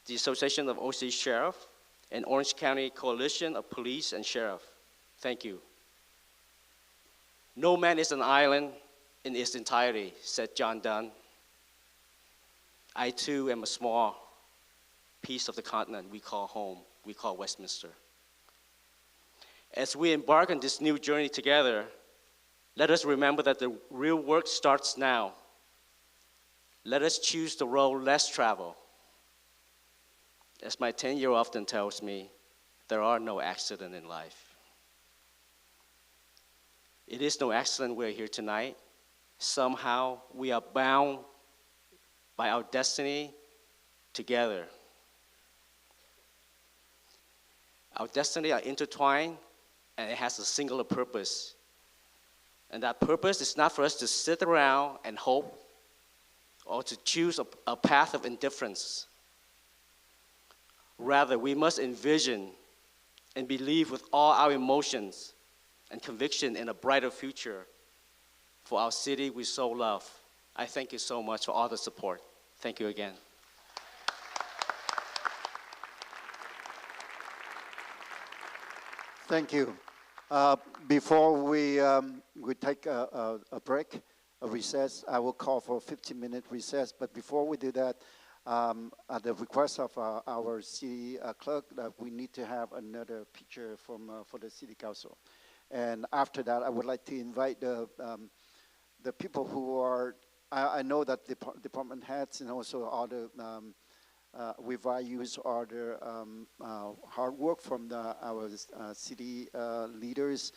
the Association of OC Sheriff, and Orange County Coalition of Police and Sheriff. Thank you. No man is an island in its entirety, said John Donne. I too am a small piece of the continent we call home, we call Westminster. As we embark on this new journey together, let us remember that the real work starts now. Let us choose the road less traveled. As my 10-year often tells me, there are no accidents in life. It is no accident we're here tonight. Somehow we are bound by our destiny together. Our destiny are intertwined, and it has a singular purpose. And that purpose is not for us to sit around and hope or to choose a path of indifference. Rather, we must envision and believe with all our emotions and conviction in a brighter future for our city we so love. I thank you so much for all the support. Thank you again. Thank you. Before we take a break, a recess, I will call for a 15-minute recess. But before we do that, at the request of our city clerk, that we need to have another picture for the city council. And after that, I would like to invite the people who are, I know that the department heads and also all the we value all the hard work from our city leaders,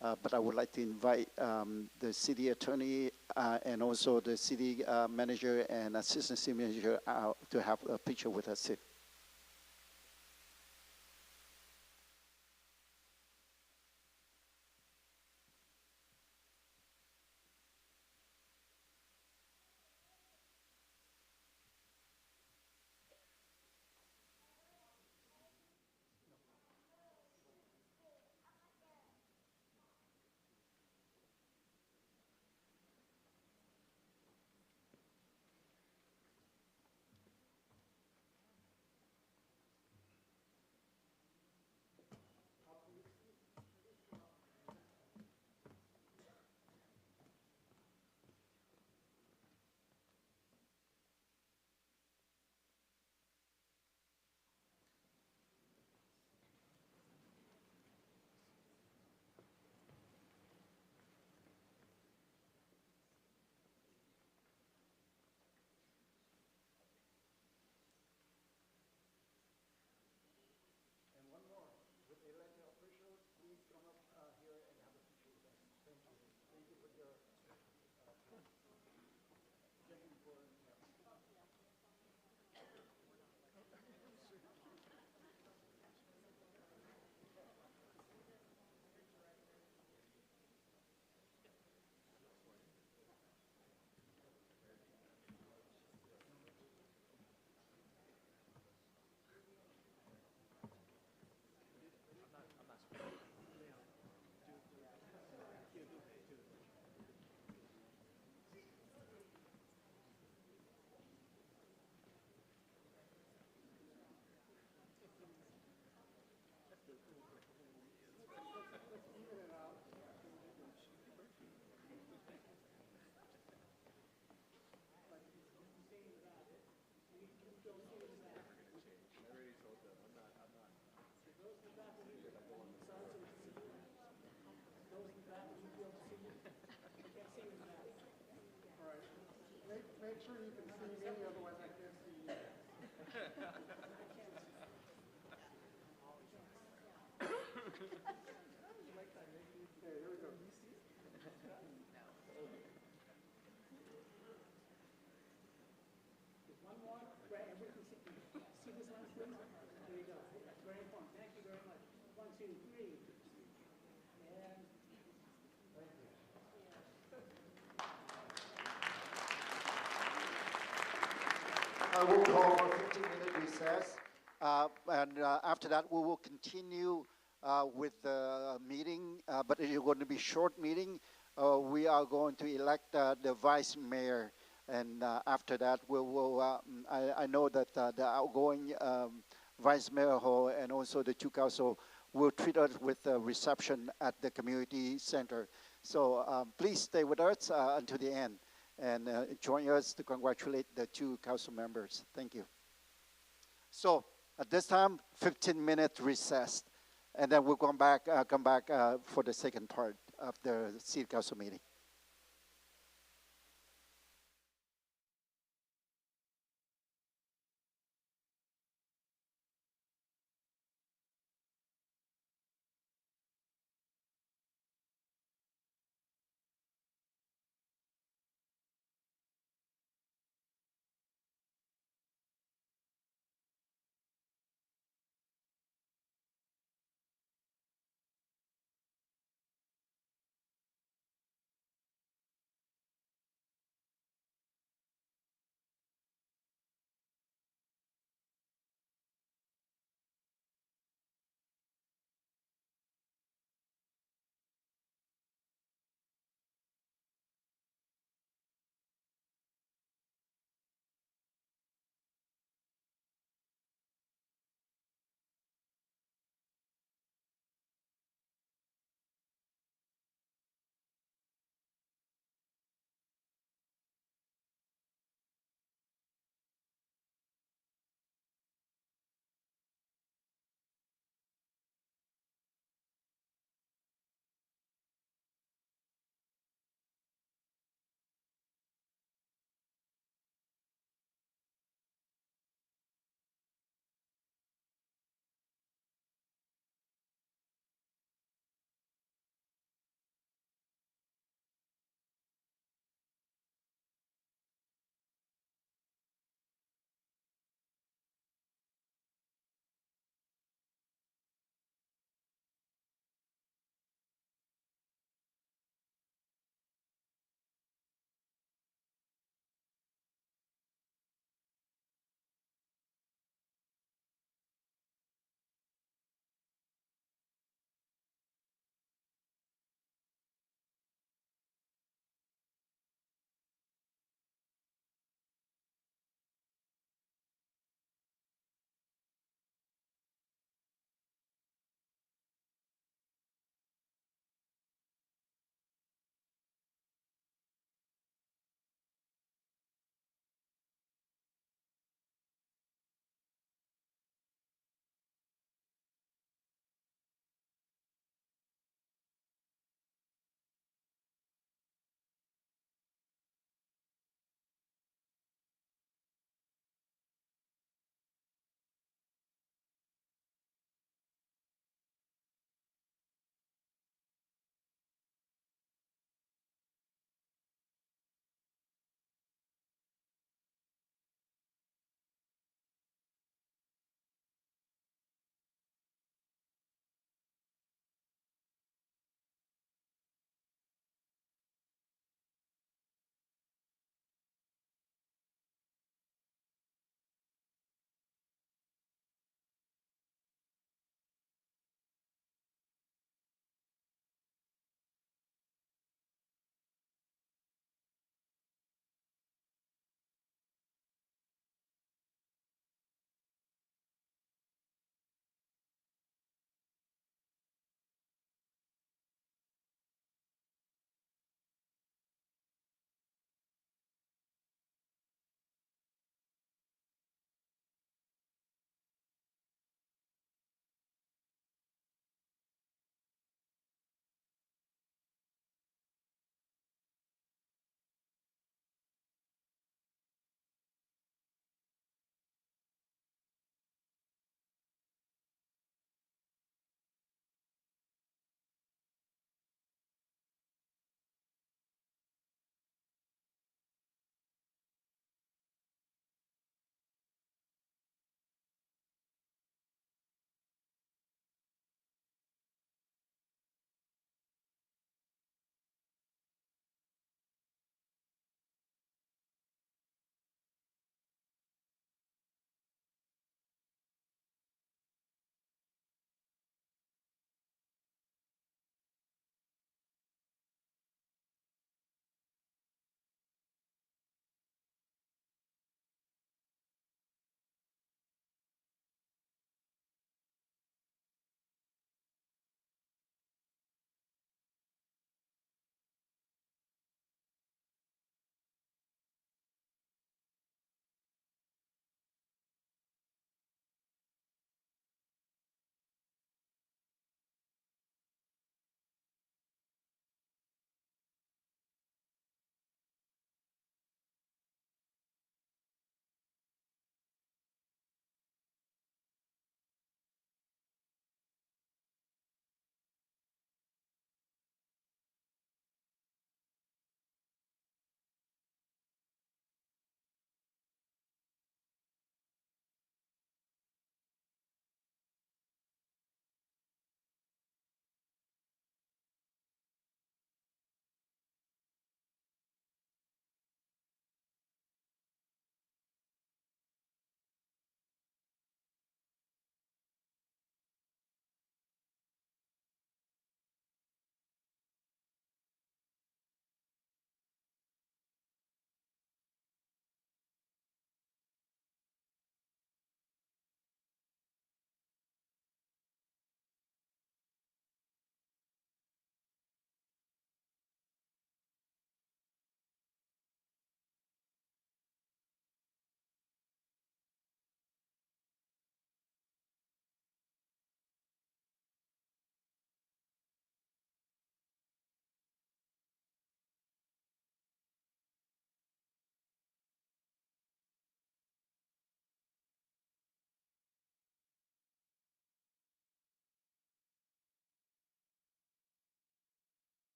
but I would like to invite the city attorney and also the city manager and assistant city manager to have a picture with us. Make sure you can see me, otherwise I can't see you. Okay, here we go. One more. See this last thing? There you go. That's very important. Thank you very much. 1, 2, 3. And thank you. I will call for a 15-minute recess, and after that we will continue with the meeting, but it is going to be a short meeting. we are going to elect the vice mayor. And after that, I know that the outgoing vice mayor hall and also the two council will treat us with a reception at the community center. So please stay with us until the end and join us to congratulate the two council members. Thank you. So at this time, 15-minute recess, and then we'll come back for the second part of the city council meeting.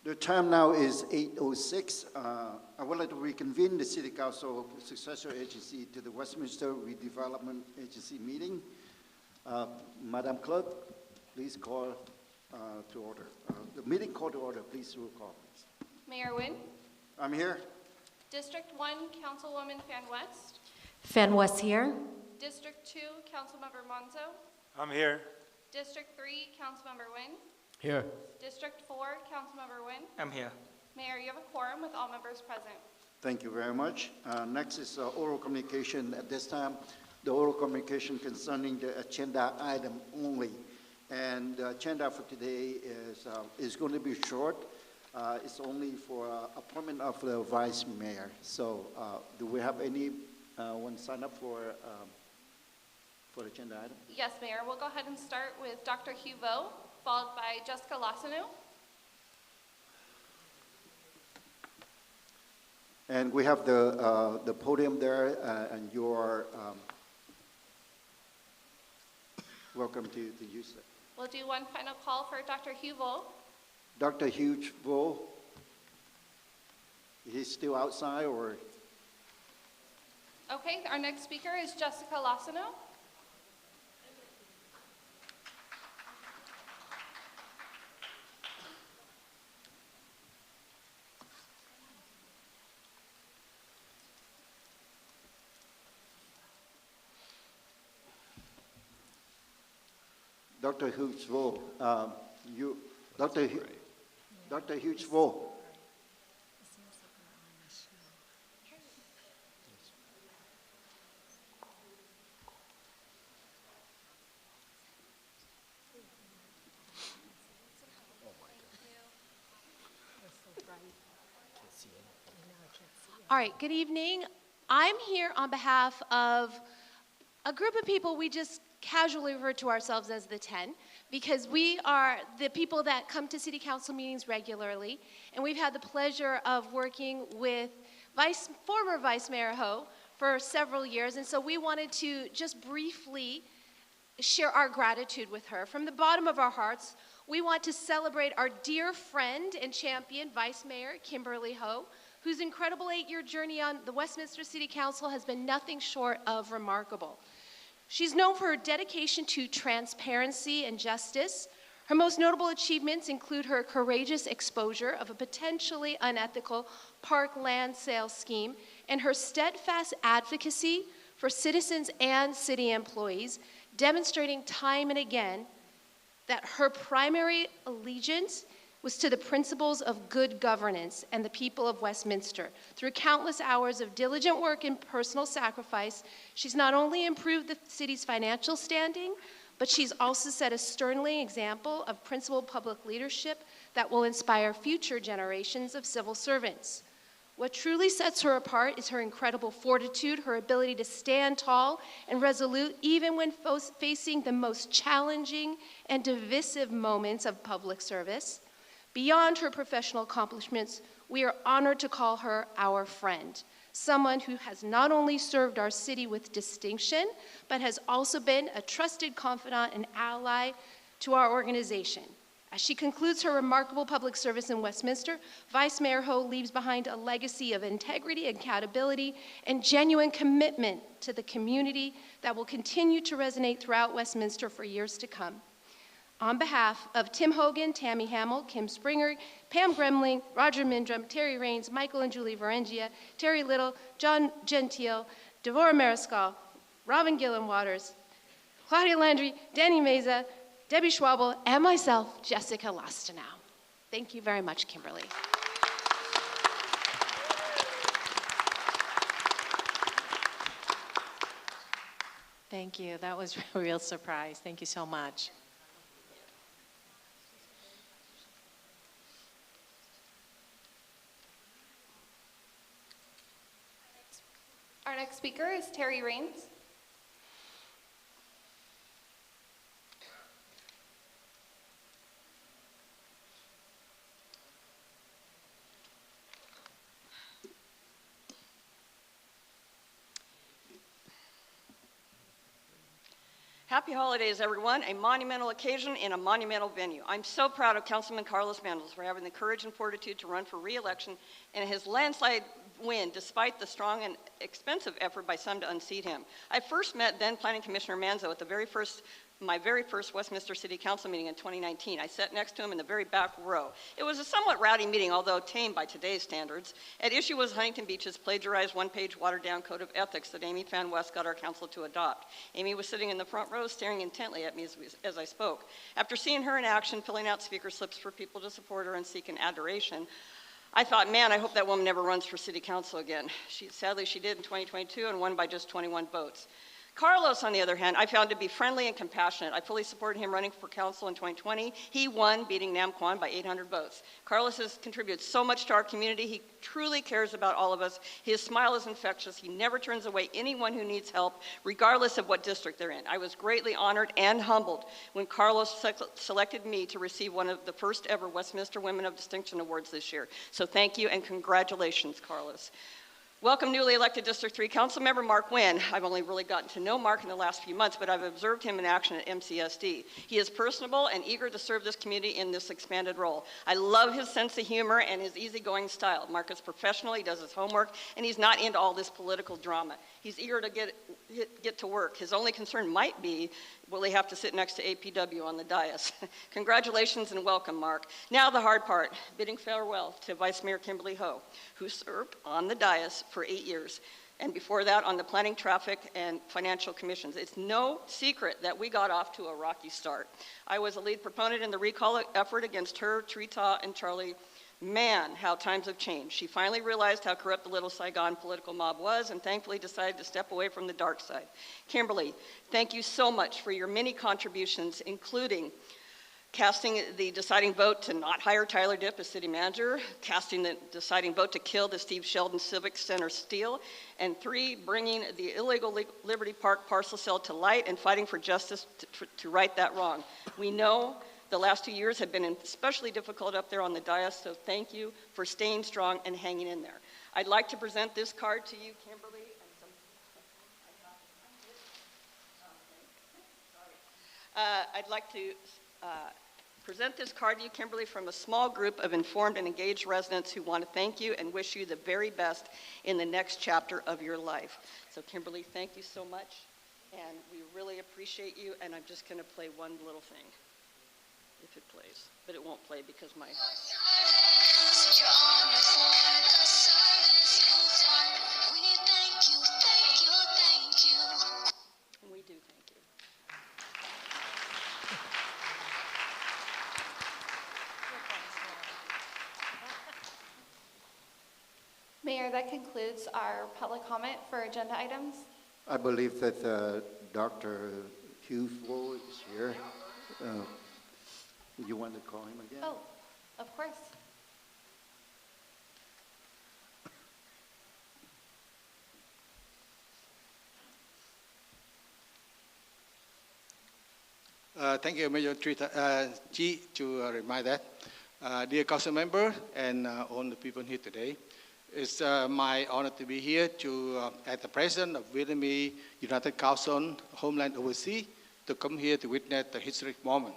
The time now is 8:06. I would like to reconvene the City Council Successor Agency to the Westminster Redevelopment Agency meeting. Madam Clerk, please call to order. The meeting call to order, please roll call. Mayor Nguyen. I'm here. District 1, Councilwoman Fan West. Fan West here. District 2, Councilmember Monzo. I'm here. District 3, Councilmember Nguyen. Here. District 4, Councilmember Nguyen. I'm here. Mayor, you have a quorum with all members present. Thank you very much. Next is oral communication. At this time, the oral communication concerning the agenda item only. And the agenda for today is going to be short. It's only for appointment of the vice mayor. So do we have anyone sign up for the agenda item? Yes, Mayor. We'll go ahead and start with Dr. Hugh Vo, followed by Jessica Lassanu. And we have the podium there, and you're welcome to use it. We'll do one final call for Dr. Hugh Vo. Dr. Hugh Vo, he's still outside, or? Okay, our next speaker is Jessica Lassanu. Dr. Hughes Vo, Dr. Hughes Vo. All right, good evening. I'm here on behalf of a group of people we just casually refer to ourselves as the 10, because we are the people that come to city council meetings regularly, and we've had the pleasure of working with former Vice Mayor Ho for several years, and so we wanted to just briefly share our gratitude with her. From the bottom of our hearts, we want to celebrate our dear friend and champion, Vice Mayor Kimberly Ho, whose incredible 8-year journey on the Westminster City Council has been nothing short of remarkable. She's known for her dedication to transparency and justice. Her most notable achievements include her courageous exposure of a potentially unethical park land sale scheme and her steadfast advocacy for citizens and city employees, demonstrating time and again that her primary allegiance was to the principles of good governance and the people of Westminster. Through countless hours of diligent work and personal sacrifice, she's not only improved the city's financial standing, but she's also set a sterling example of principled public leadership that will inspire future generations of civil servants. What truly sets her apart is her incredible fortitude, her ability to stand tall and resolute even when facing the most challenging and divisive moments of public service. Beyond her professional accomplishments, we are honored to call her our friend, someone who has not only served our city with distinction, but has also been a trusted confidant and ally to our organization. As she concludes her remarkable public service in Westminster, Vice Mayor Ho leaves behind a legacy of integrity, accountability, and genuine commitment to the community that will continue to resonate throughout Westminster for years to come. On behalf of Tim Hogan, Tammy Hamill, Kim Springer, Pam Gremling, Roger Mindrum, Terry Raines, Michael and Julie Varengia, Terry Little, John Gentile, Devora Mariscal, Robin Gillen Waters, Claudia Landry, Danny Meza, Debbie Schwabel, and myself, Jessica Lastanow. Thank you very much, Kimberly. Thank you. That was a real surprise. Thank you so much. Our next speaker is Terry Raines. Happy holidays, everyone. A monumental occasion in a monumental venue. I'm so proud of Councilman Carlos Mendes for having the courage and fortitude to run for re-election and his landslide win despite the strong and expensive effort by some to unseat him. I first met then Planning Commissioner Manzo at my very first Westminster City Council meeting in 2019. I sat next to him in the very back row. It was a somewhat rowdy meeting, although tame by today's standards. At issue was Huntington Beach's plagiarized one-page watered-down code of ethics that Amy Fan West got our council to adopt. Amy was sitting in the front row, staring intently at me as I spoke. After seeing her in action, filling out speaker slips for people to support her and seek an adoration, I thought, man, I hope that woman never runs for city council again. Sadly, she did in 2022 and won by just 21 votes. Carlos, on the other hand, I found to be friendly and compassionate. I fully supported him running for council in 2020. He won, beating Nam Kwan by 800 votes. Carlos has contributed so much to our community. He truly cares about all of us. His smile is infectious. He never turns away anyone who needs help, regardless of what district they're in. I was greatly honored and humbled when Carlos selected me to receive one of the first ever Westminster Women of Distinction Awards this year. So thank you and congratulations, Carlos. Welcome newly elected District 3 Council Member Mark Wynn. I've only really gotten to know Mark in the last few months, but I've observed him in action at MCSD. He is personable and eager to serve this community in this expanded role. I love his sense of humor and his easygoing style. Mark is professional, he does his homework, and he's not into all this political drama. He's eager to get to work. His only concern might be, will he have to sit next to APW on the dais? Congratulations and welcome, Mark. Now the hard part, bidding farewell to Vice Mayor Kimberly Ho, who served on the dais for 8 years, and before that on the Planning, Traffic, and Financial Commissions. It's no secret that we got off to a rocky start. I was a lead proponent in the recall effort against her, Trita, and Charlie. Man, how times have changed. She finally realized how corrupt the Little Saigon political mob was and thankfully decided to step away from the dark side. Kimberly, thank you so much for your many contributions, including casting the deciding vote to not hire Tyler Dipp as city manager, casting the deciding vote to kill the Steve Sheldon Civic Center steal, and 3, bringing the illegal Liberty Park parcel sale to light and fighting for justice to right that wrong. We know the last 2 years have been especially difficult up there on the dais, so thank you for staying strong and hanging in there. I'd like to present this card to you, Kimberly. I'd like to present this card to you, Kimberly, from a small group of informed and engaged residents who want to thank you and wish you the very best in the next chapter of your life. So Kimberly, thank you so much, and we really appreciate you, and I'm just going to play one little thing, if it plays, but it won't play because my... And we do thank you. Mayor, that concludes our public comment for agenda items. I believe that Dr. Hugh Flo is here. You want to call him again? Oh, of course. Thank you, Mayor G, to remind that. Dear council member and all the people here today, it's my honor to be here as the president of Vietnamese United Council Homeland Overseas to come here to witness the historic moment.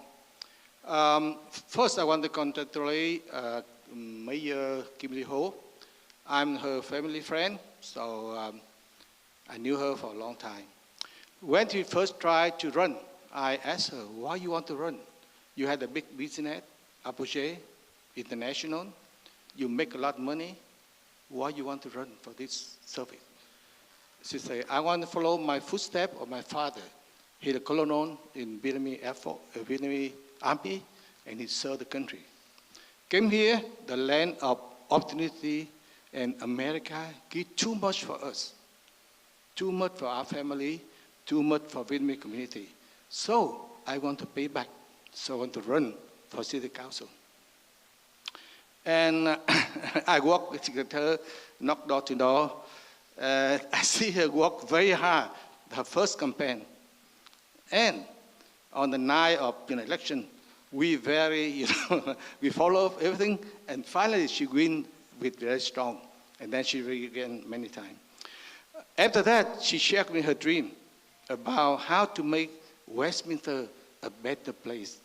First, I want to congratulate Mayor Kim Ho. I'm her family friend, so I knew her for a long time. When she first tried to run, I asked her, why you want to run? You had a big business, Apogee, International, you make a lot of money, why you want to run for this service? She said, I want to follow my footsteps of my father. He's a colonel in Vietnamese Air Force, Vietnamese Army, and he served the country. Came here, the land of opportunity, and America give too much for us, too much for our family, too much for Vietnamese community. So I want to pay back. So I want to run for city council. And I walk with her, knock door to door. I see her work very hard, her first campaign. And on the night of election, we we follow everything, and finally she win with very strong, and then she regain many times. After that, she shared with me her dream about how to make Westminster a better place,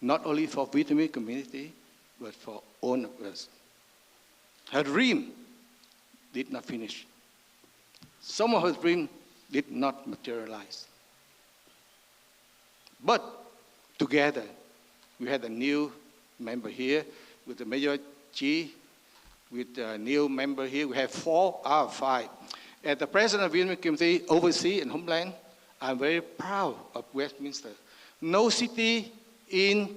not only for Vietnamese community, but for all of us. Her dream did not finish. Some of her dreams did not materialize. But together, we had a new member here with the Mayor Chi, with a new member here. We have 4 out of 5. As the President of the Vietnamese Community Overseas and Homeland, I'm very proud of Westminster. No city in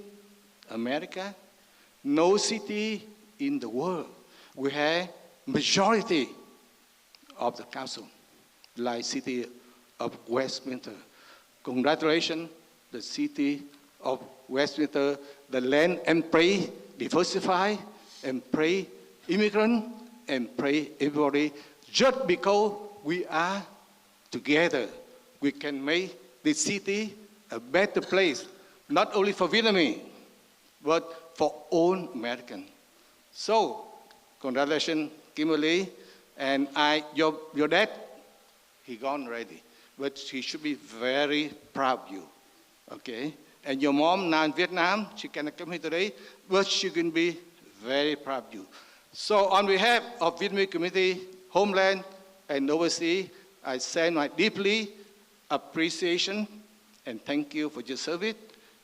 America, no city in the world, we have majority of the council, like city of Westminster. Congratulations, the city of Westminster, the land and pray diversify and pray immigrant and pray everybody. Just because we are together, we can make this city a better place, not only for Vietnamese, but for all Americans. So, congratulations, Kimberly, and your dad, he gone already, but he should be very proud of you, okay? And your mom now in Vietnam, she cannot come here today, but she can be very proud of you. So on behalf of Vietnamese community, homeland, and overseas, I send my deeply appreciation and thank you for your service.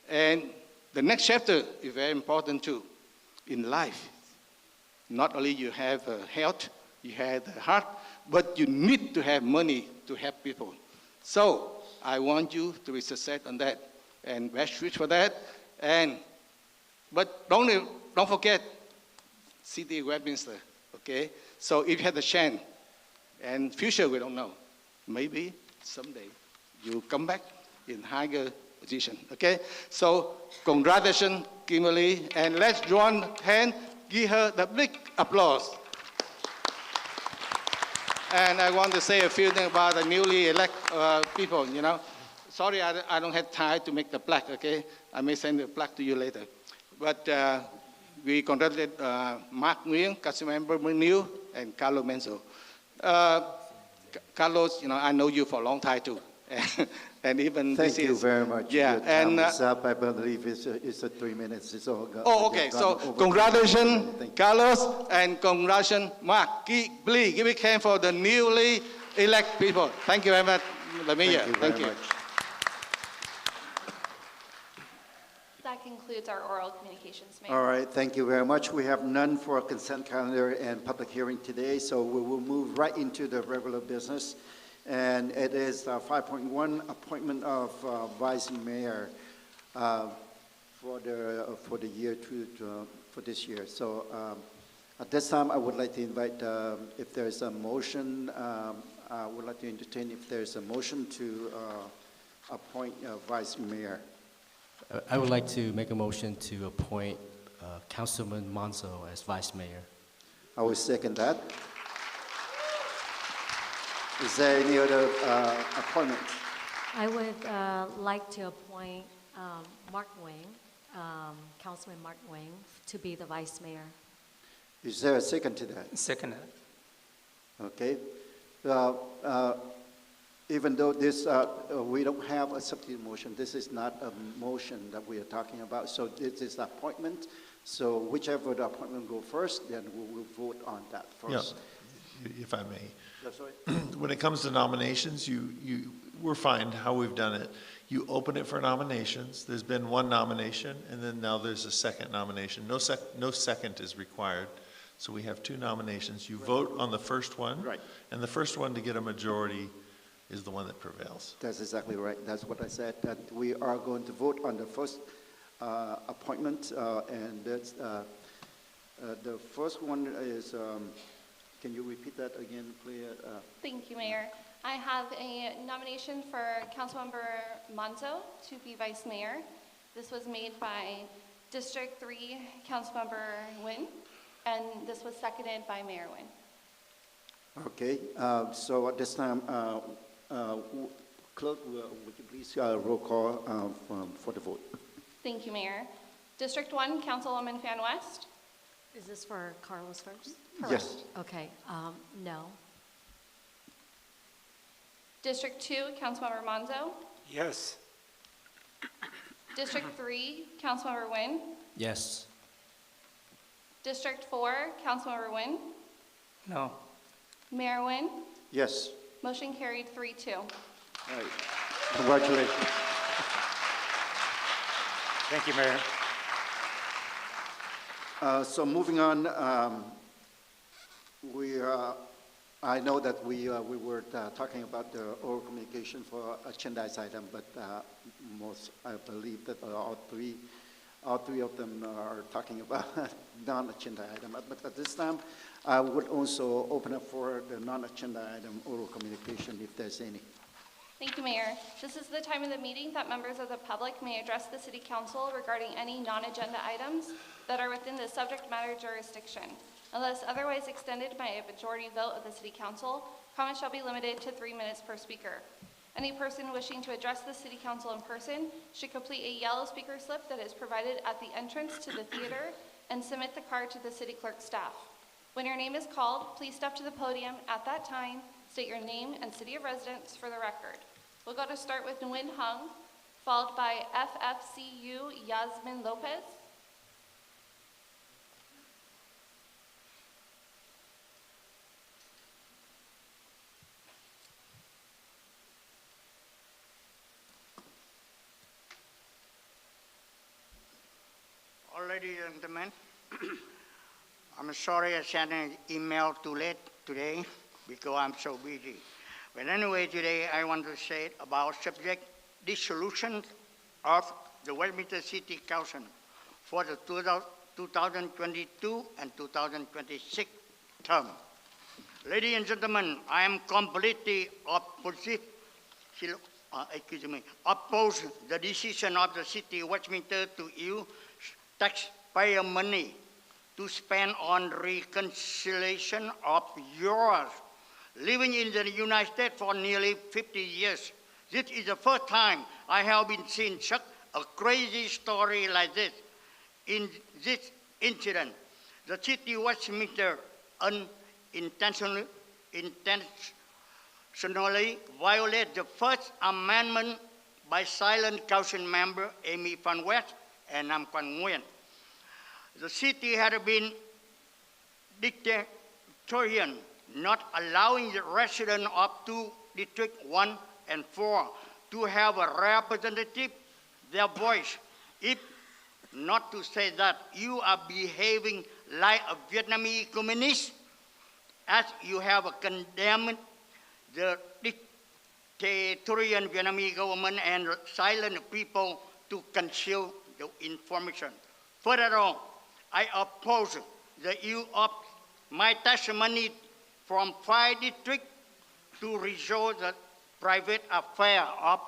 And the next chapter is very important too. In life, not only you have health, you have the heart, but you need to have money to help people. So I want you to be success on that and best wish for that. But don't forget City of Westminster, okay? So if you have the chance, and future we don't know, maybe someday you come back in higher position, okay? So congratulations, Kimberly, and let's join hands, give her the big applause. And I want to say a few things about the newly elected people, you know. Sorry, I don't have time to make the plaque, okay? I may send the plaque to you later. But we congratulate Mark Nguyen, Councilmember New, and Carlos Menzo. Carlos, you know, I know you for a long time too. And even Thank you very much. Yeah, Your time is up. I believe it's 3 minutes. It's all gone. Oh, okay. So congratulations, Carlos, and congratulations, Mark. Please give a hand for the newly elected people. Thank you very much, the mayor. Thank you very much. That concludes our oral communications, Mayor. All right, thank you very much. We have none for consent calendar and public hearing today, so we will move right into the regular business. And it is 5.1, appointment of vice mayor for the year for this year. So at this time, I would like to invite if there is a motion. I would like to entertain if there is a motion to appoint vice mayor. I would like to make a motion to appoint Councilman Monzo as vice mayor. I will second that. Is there any other appointment? I would like to appoint Mark Nguyen, Councilman Mark Nguyen, to be the vice mayor. Is there a second to that? Second. Okay. Even though this, we don't have a substitute motion, this is not a motion that we are talking about. So this is appointment. So whichever the appointment go first, then we will vote on that first. Yeah, if I may. That's right. When it comes to nominations, we're fine how we've done it. You open it for nominations. There's been one nomination, and then now there's a second nomination. No second is required. So we have 2 nominations. You vote on the first one, right, and the first one to get a majority is the one that prevails. That's exactly right. That's what I said, that we are going to vote on the first appointment, and that's, the first one is, can you repeat that again, please? Thank you, Mayor. I have a nomination for Councilmember Monzo to be vice mayor. This was made by District 3 Councilmember Nguyen, and this was seconded by Mayor Nguyen. Okay, so at this time, Clerk, would you please roll call for the vote? Thank you, Mayor. District 1, Councilwoman Fan West. Is this for Carlos first? Yes. Okay, no. District 2, Councilmember Monzo. Yes. District 3, Councilmember Nguyen. Yes. District 4, Councilmember Nguyen. No. Mayor Nguyen. Yes. Motion carried 3-2. All right. Congratulations. Thank you, Mayor. So moving on, I know that we were talking about the oral communication for agendized item, but I believe that all three of them are talking about non-agenda item. But at this time, I would also open up for the non-agenda item oral communication, if there's any. Thank you, Mayor. This is the time of the meeting that members of the public may address the City Council regarding any non-agenda items that are within the subject matter jurisdiction. Unless otherwise extended by a majority vote of the City Council, comments shall be limited to 3 minutes per speaker. Any person wishing to address the City Council in person should complete a yellow speaker slip that is provided at the entrance to the theater and submit the card to the City Clerk staff. When your name is called, please step to the podium at that time, state your name and city of residence for the record. We'll go to start with Nguyen Hung, followed by FFCU Yasmin Lopez. Ladies and gentlemen, I'm sorry I sent an email too late today because I'm so busy. But anyway, today I want to say about subject dissolution of the Westminster City Council for the 2022 and 2026 term. Ladies and gentlemen, I am completely opposed the decision of the city of Westminster to use taxpayer money to spend on reconciliation of yours. Living in the United States for nearly 50 years, this is the first time I have been seeing such a crazy story like this. In this incident, the city of Westminster unintentionally violated the First Amendment by silent council member Amy Van West and Nam Quan Nguyen. The city had been dictatorial, not allowing the residents of District 1 and 4 to have a representative, their voice. If not to say that you are behaving like a Vietnamese communist, as you have condemned the dictatorial Vietnamese government and silent people to conceal the information. Furthermore, I oppose the use of my tax money from 5 districts to resolve the private affair of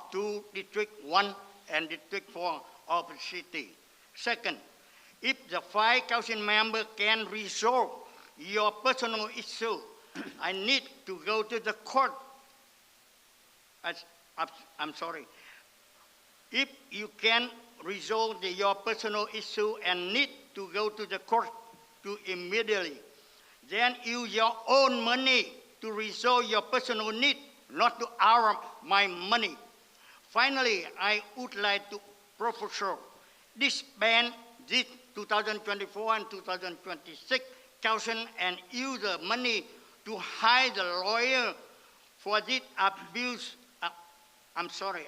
District 1 and District 4 of the city. Second, if the 5 council members can resolve your personal issue, I need to go to the court. I'm sorry. If you can resolve your personal issue and need to go to the court to immediately, then use your own money to resolve your personal need, not to borrow my money. Finally, I would like to propose disband this 2024 and 2026 council and use the money to hire the lawyer for this absurd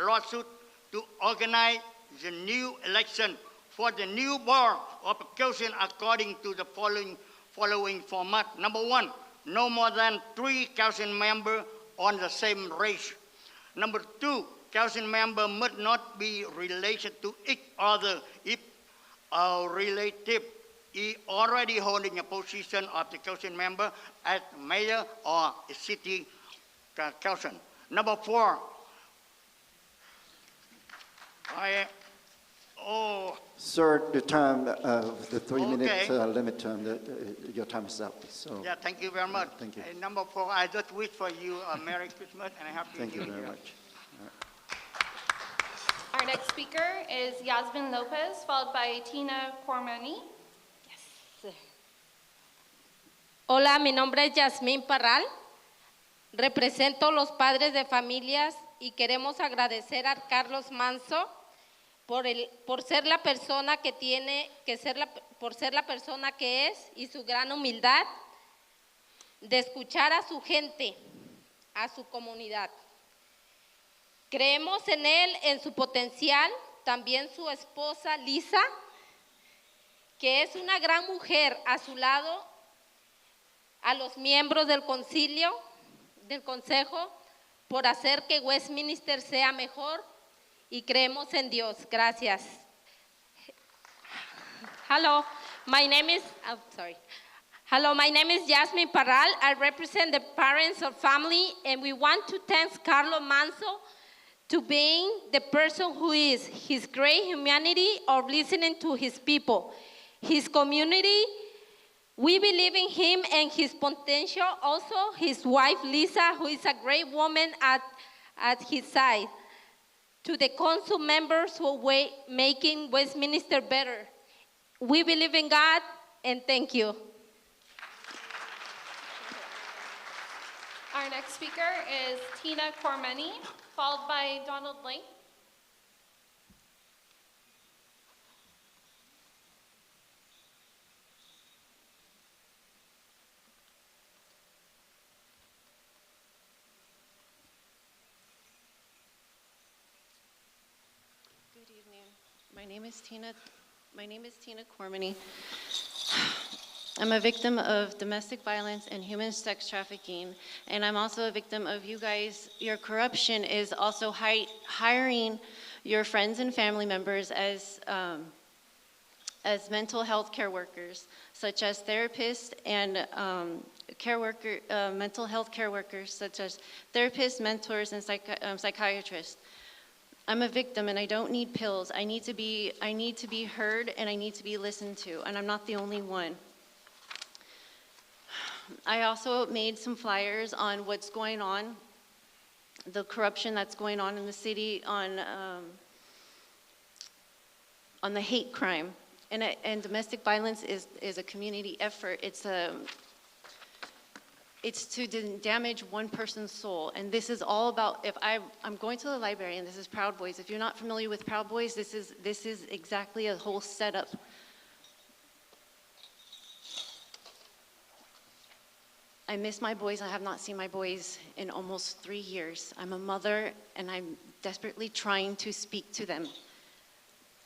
lawsuit to organize the new election for the new board of council according to the following format. Number 1, no more than 3 council members on the same race. Number 2, council members must not be related to each other if a relative is already holding a position of the council member as mayor or a city council. Number 4, Sir, the time of the 3-minute limit term, your time is up. So. Yeah, thank you very much. Thank you. And number 4, I just wish for you a Merry Christmas and a Happy New Year. Thank you very much. Our next speaker is Yasmin Lopez, followed by Tina Cormani. Hola, mi nombre es Yasmín Parral. Represento los padres de familias y queremos agradecer a Carlos Manso por ser la persona que tiene que ser por ser la persona que es y su gran humildad de escuchar a su gente, a su comunidad. Creemos en él, en su potencial, también su esposa Lisa, que es una gran mujer a su lado, a los miembros del concilio, del consejo, por hacer que Westminster sea mejor y creemos en Dios. Gracias. Hello, my name is Jasmine Parral. I represent the parents of family, and we want to thank Carlos Manso to being the person who is, his great humanity of listening to his people, his community. We believe in him and his potential. Also, his wife, Lisa, who is a great woman at his side. To the council members who are making Westminster better. We believe in God, and thank you. Our next speaker is Tina Cormeni, followed by Donald Link. Good evening. My name is Tina Cormany. I'm a victim of domestic violence and human sex trafficking, and I'm also a victim of you guys. Your corruption is also hiring your friends and family members as mental health care workers, such as therapists and mental health care workers, such as therapists, mentors, and psychiatrists. I'm a victim, and I don't need pills. I need to be heard, and I need to be listened to, and I'm not the only one. I also made some flyers on what's going on, the corruption that's going on in the city, on the hate crime, and domestic violence is a community effort. It's to damage one person's soul, and this is all about. If I'm going to the library, and this is Proud Boys. If you're not familiar with Proud Boys, this is exactly a whole setup. I miss my boys. I have not seen my boys in almost 3 years. I'm a mother, and I'm desperately trying to speak to them.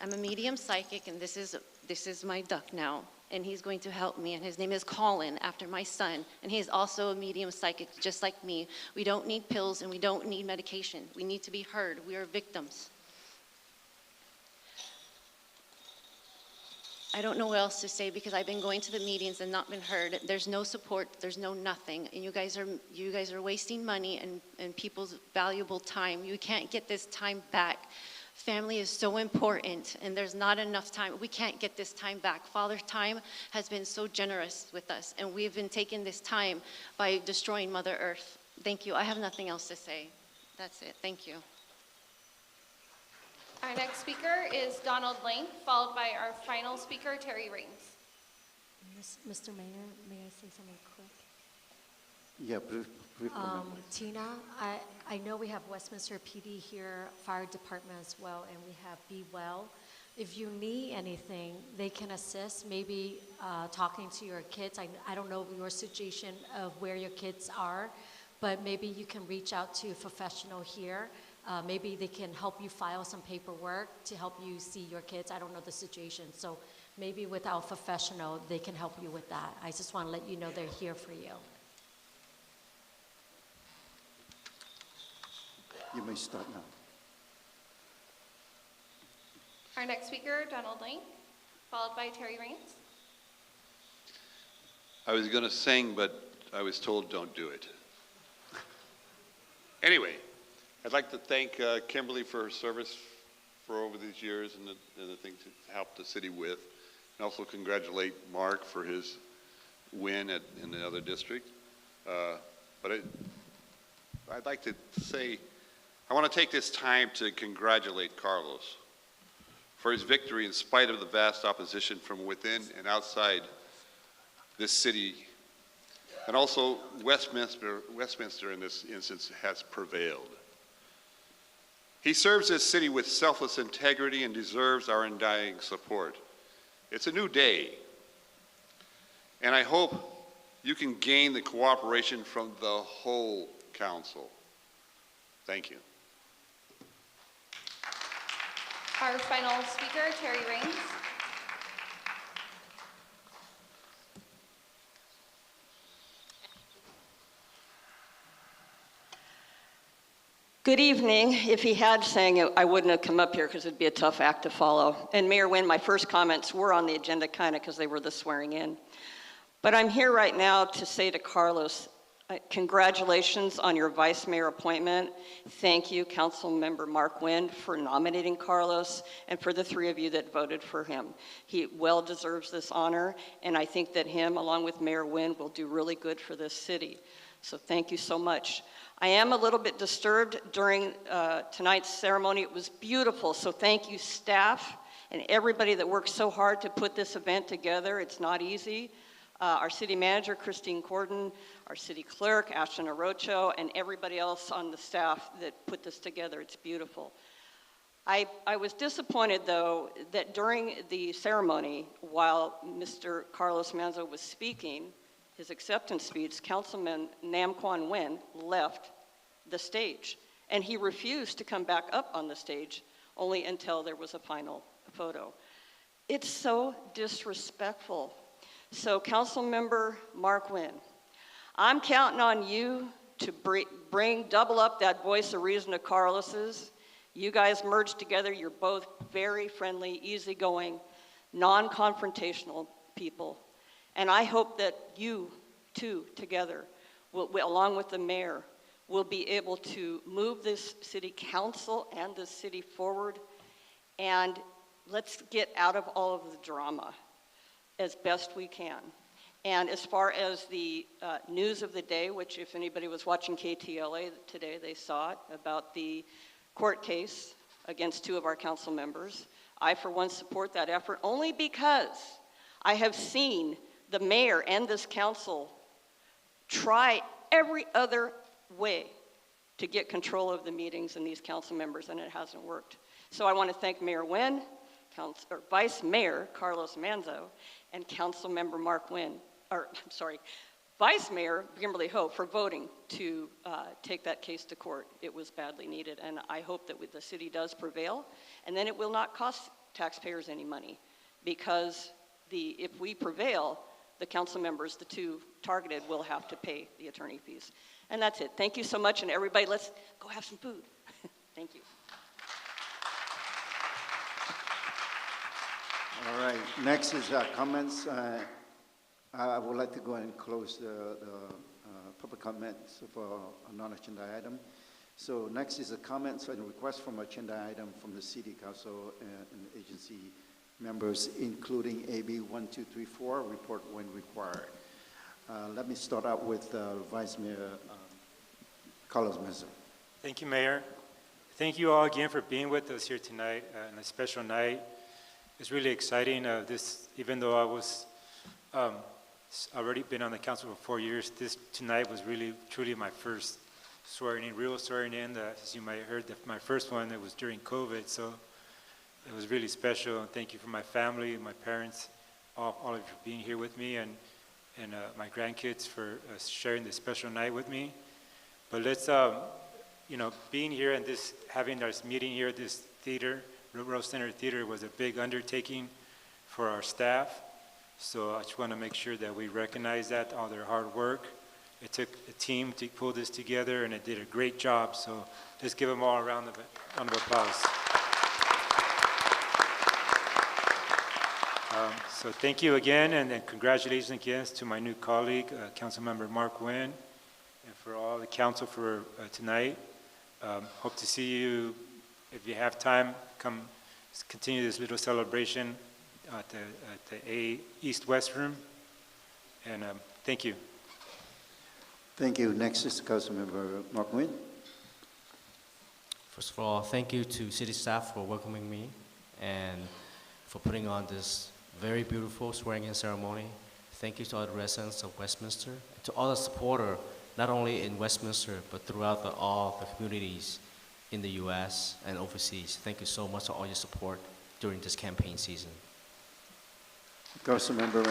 I'm a medium psychic, and this is my duck now, and he's going to help me, and his name is Colin, after my son, and he is also a medium psychic, just like me. We don't need pills, and we don't need medication. We need to be heard. We are victims. I don't know what else to say because I've been going to the meetings and not been heard. There's no support, there's no nothing, and you guys are wasting money and people's valuable time. You can't get this time back. Family is so important, and there's not enough time. We can't get this time back. Father Time has been so generous with us, and we've been taking this time by destroying Mother Earth. Thank you. I have nothing else to say. That's it. Thank you. Our next speaker is Donald Link, followed by our final speaker, Terry Raines. Mr. Mayor, may I say something quick? Yeah, brief comment. Tina, I know we have Westminster PD here, fire department as well, and we have Be Well. If you need anything, they can assist, maybe talking to your kids. I don't know your situation of where your kids are, but maybe you can reach out to a professional here. Maybe they can help you file some paperwork to help you see your kids. I don't know the situation. So maybe without a professional, they can help you with that. I just want to let you know they're here for you. You may start now. Our next speaker, Donald Link, followed by Terry Raines. I was going to sing, but I was told don't do it. Anyway, I'd like to thank Kimberly for her service for over these years and the things it helped the city with. And also congratulate Mark for his win in the other district. But I'd like to say, I want to take this time to congratulate Carlos for his victory in spite of the vast opposition from within and outside this city. And also Westminster in this instance has prevailed. He serves this city with selfless integrity and deserves our undying support. It's a new day, and I hope you can gain the cooperation from the whole council. Thank you. Our final speaker, Terry Raines. Good evening. If he had sang it, I wouldn't have come up here because it'd be a tough act to follow. And Mayor Nguyen, my first comments were on the agenda kind of because they were the swearing in. But I'm here right now to say to Carlos, congratulations on your vice mayor appointment. Thank you, Council Member Mark Nguyen, for nominating Carlos and for the three of you that voted for him. He well deserves this honor, and I think that him, along with Mayor Nguyen, will do really good for this city. So thank you so much. I am a little bit disturbed during tonight's ceremony. It was beautiful, so thank you, staff, and everybody that worked so hard to put this event together. It's not easy. Our city manager, Christine Corden, our city clerk, Ashton Arocho, and everybody else on the staff that put this together. It's beautiful. I was disappointed, though, that during the ceremony, while Mr. Carlos Manzo was speaking, his acceptance speech, Councilman Nam Quan Nguyen left the stage, and he refused to come back up on the stage only until there was a final photo. It's so disrespectful. So Councilmember Mark Nguyen, I'm counting on you to double up that voice of reason to Carlos's. You guys merged together. You're both very friendly, easygoing, non-confrontational people. And I hope that you two together, along with the mayor, will be able to move this city council and this city forward. And let's get out of all of the drama as best we can. And as far as the news of the day, which if anybody was watching KTLA today, they saw it, about the court case against two of our council members. I, for one, support that effort only because I have seen the mayor and this council try every other way to get control of the meetings and these council members, and it hasn't worked. So I want to thank Mayor Nguyen, Vice Mayor Carlos Manzo, and Council Member Mark Nguyen, Vice Mayor Kimberly Ho, for voting to take that case to court. It was badly needed, and I hope that the city does prevail, and then it will not cost taxpayers any money, because if we prevail, the council members, the two targeted, will have to pay the attorney fees. And that's it. Thank you so much, and everybody, let's go have some food. Thank you. All right, next is comments. I would like to go ahead and close the public comments for a non-agenda item. So next is the comments and requests from agenda item from the city council and agency members, including AB 1234, report when required. Let me start out with Vice Mayor Carlos Manzo. Thank you, Mayor. Thank you all again for being with us here tonight on a special night. It's really exciting. Even though I was already been on the council for 4 years, this tonight was really, truly my first real swearing in. As you might have heard, my first one, it was during COVID, so it was really special. And thank you for my family, my parents, all of you for being here with me, and my grandkids for sharing this special night with me. But let's, being here and having our meeting here at this theater, Rose Center Theater, was a big undertaking for our staff. So I just want to make sure that we recognize that, all their hard work. It took a team to pull this together, and it did a great job. So let's give them all a round of applause. So thank you again, and congratulations again to my new colleague, Councilmember Mark Nguyen, and for all the council for tonight. Hope to see you, if you have time, come continue this little celebration at the A East-West room. And thank you. Thank you. Next is Councilmember Mark Nguyen. First of all, thank you to city staff for welcoming me and for putting on this very beautiful swearing-in ceremony. Thank you to all the residents of Westminster, and to all the supporters, not only in Westminster, but throughout all the communities in the U.S. and overseas. Thank you so much for all your support during this campaign season. Councilmember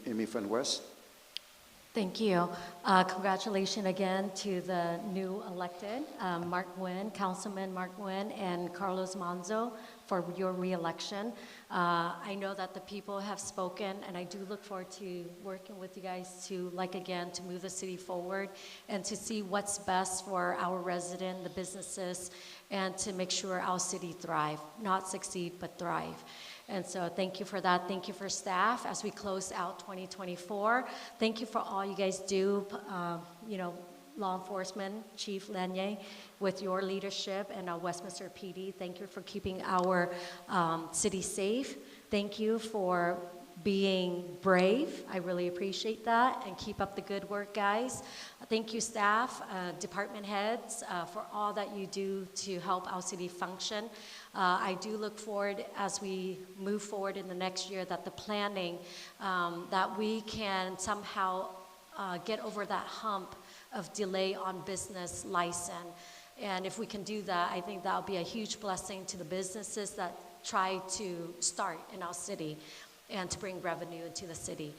Amy Fan West. Thank you. Congratulations again to the new elected, Mark Nguyen, Councilman Mark Nguyen, and Carlos Manzo for your re-election. I know that the people have spoken, and I do look forward to working with you guys to, to move the city forward and to see what's best for our residents, the businesses, and to make sure our city thrive, not succeed, but thrive. And so thank you for that. Thank you for staff as we close out 2024. Thank you for all you guys do, law enforcement, Chief Lanier, with your leadership, and our Westminster PD. Thank you for keeping our city safe. Thank you for being brave. I really appreciate that, and keep up the good work, guys. Thank you, staff, department heads, for all that you do to help our city function. I do look forward as we move forward in the next year that the planning, that we can somehow get over that hump of delay on business license. And if we can do that, I think that'll be a huge blessing to the businesses that try to start in our city and to bring revenue into the city.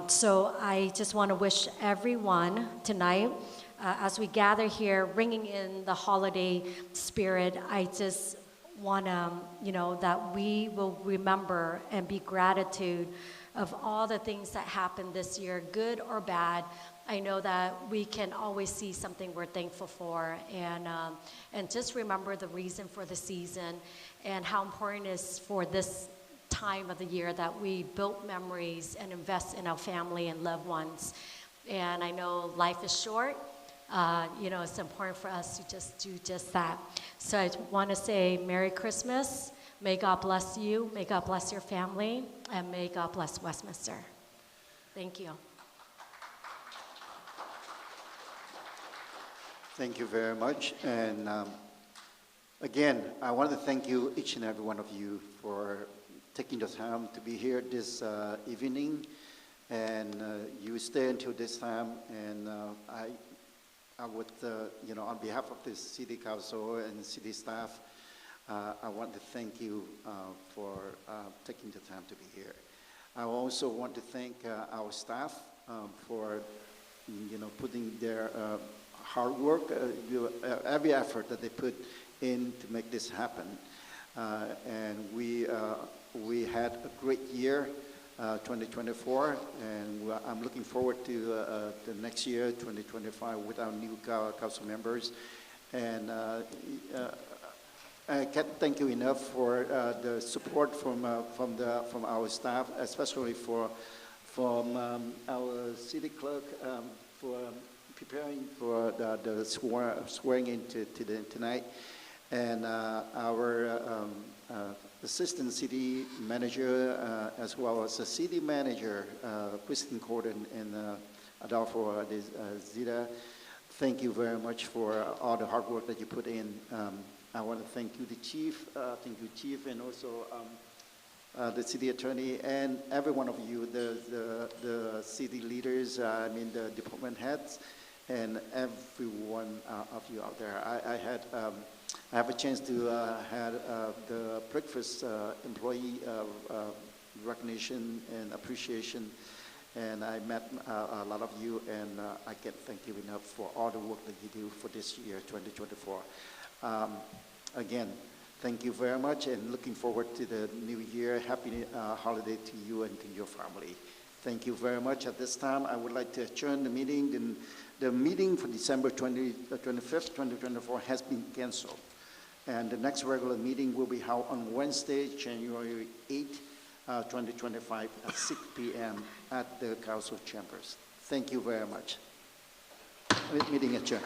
So I just want to wish everyone tonight, as we gather here, bringing in the holiday spirit, I just want to, that we will remember and be gratitude of all the things that happened this year, good or bad. I know that we can always see something we're thankful for, and just remember the reason for the season and how important it is for this time of the year that we build memories and invest in our family and loved ones. And I know life is short. It's important for us to just do just that. So I want to say Merry Christmas. May God bless you. May God bless your family. And may God bless Westminster. Thank you. Thank you very much. And again, I want to thank you, each and every one of you, for taking the time to be here this evening. And you stay until this time. And I would, on behalf of the City Council and City staff, I want to thank you for taking the time to be here. I also want to thank our staff for, putting their hard work, every effort that they put in to make this happen. And we had a great year, 2024, and I'm looking forward to the next year, 2025, with our new council members. And I can't thank you enough for the support from our staff, especially from our city clerk for preparing for the swearing in tonight, and our assistant city manager, as well as the city manager, Kristen Corden and Adolfo Zita. Thank you very much for all the hard work that you put in. I want to thank you, the chief. Thank you, chief, and also the city attorney, and every one of you, the city leaders, the department heads, and every one of you out there. I have a chance to have the breakfast employee recognition and appreciation, and I met a lot of you, and I can't thank you enough for all the work that you do for this year, 2024. Again, thank you very much, and looking forward to the new year. Happy holiday to you and to your family. Thank you very much. At this time, I would like to adjourn the meeting. The meeting for December 25th, 2024 has been canceled. And the next regular meeting will be held on Wednesday, January 8th, 2025 at 6 p.m. at the council chambers. Thank you very much. Meeting adjourned.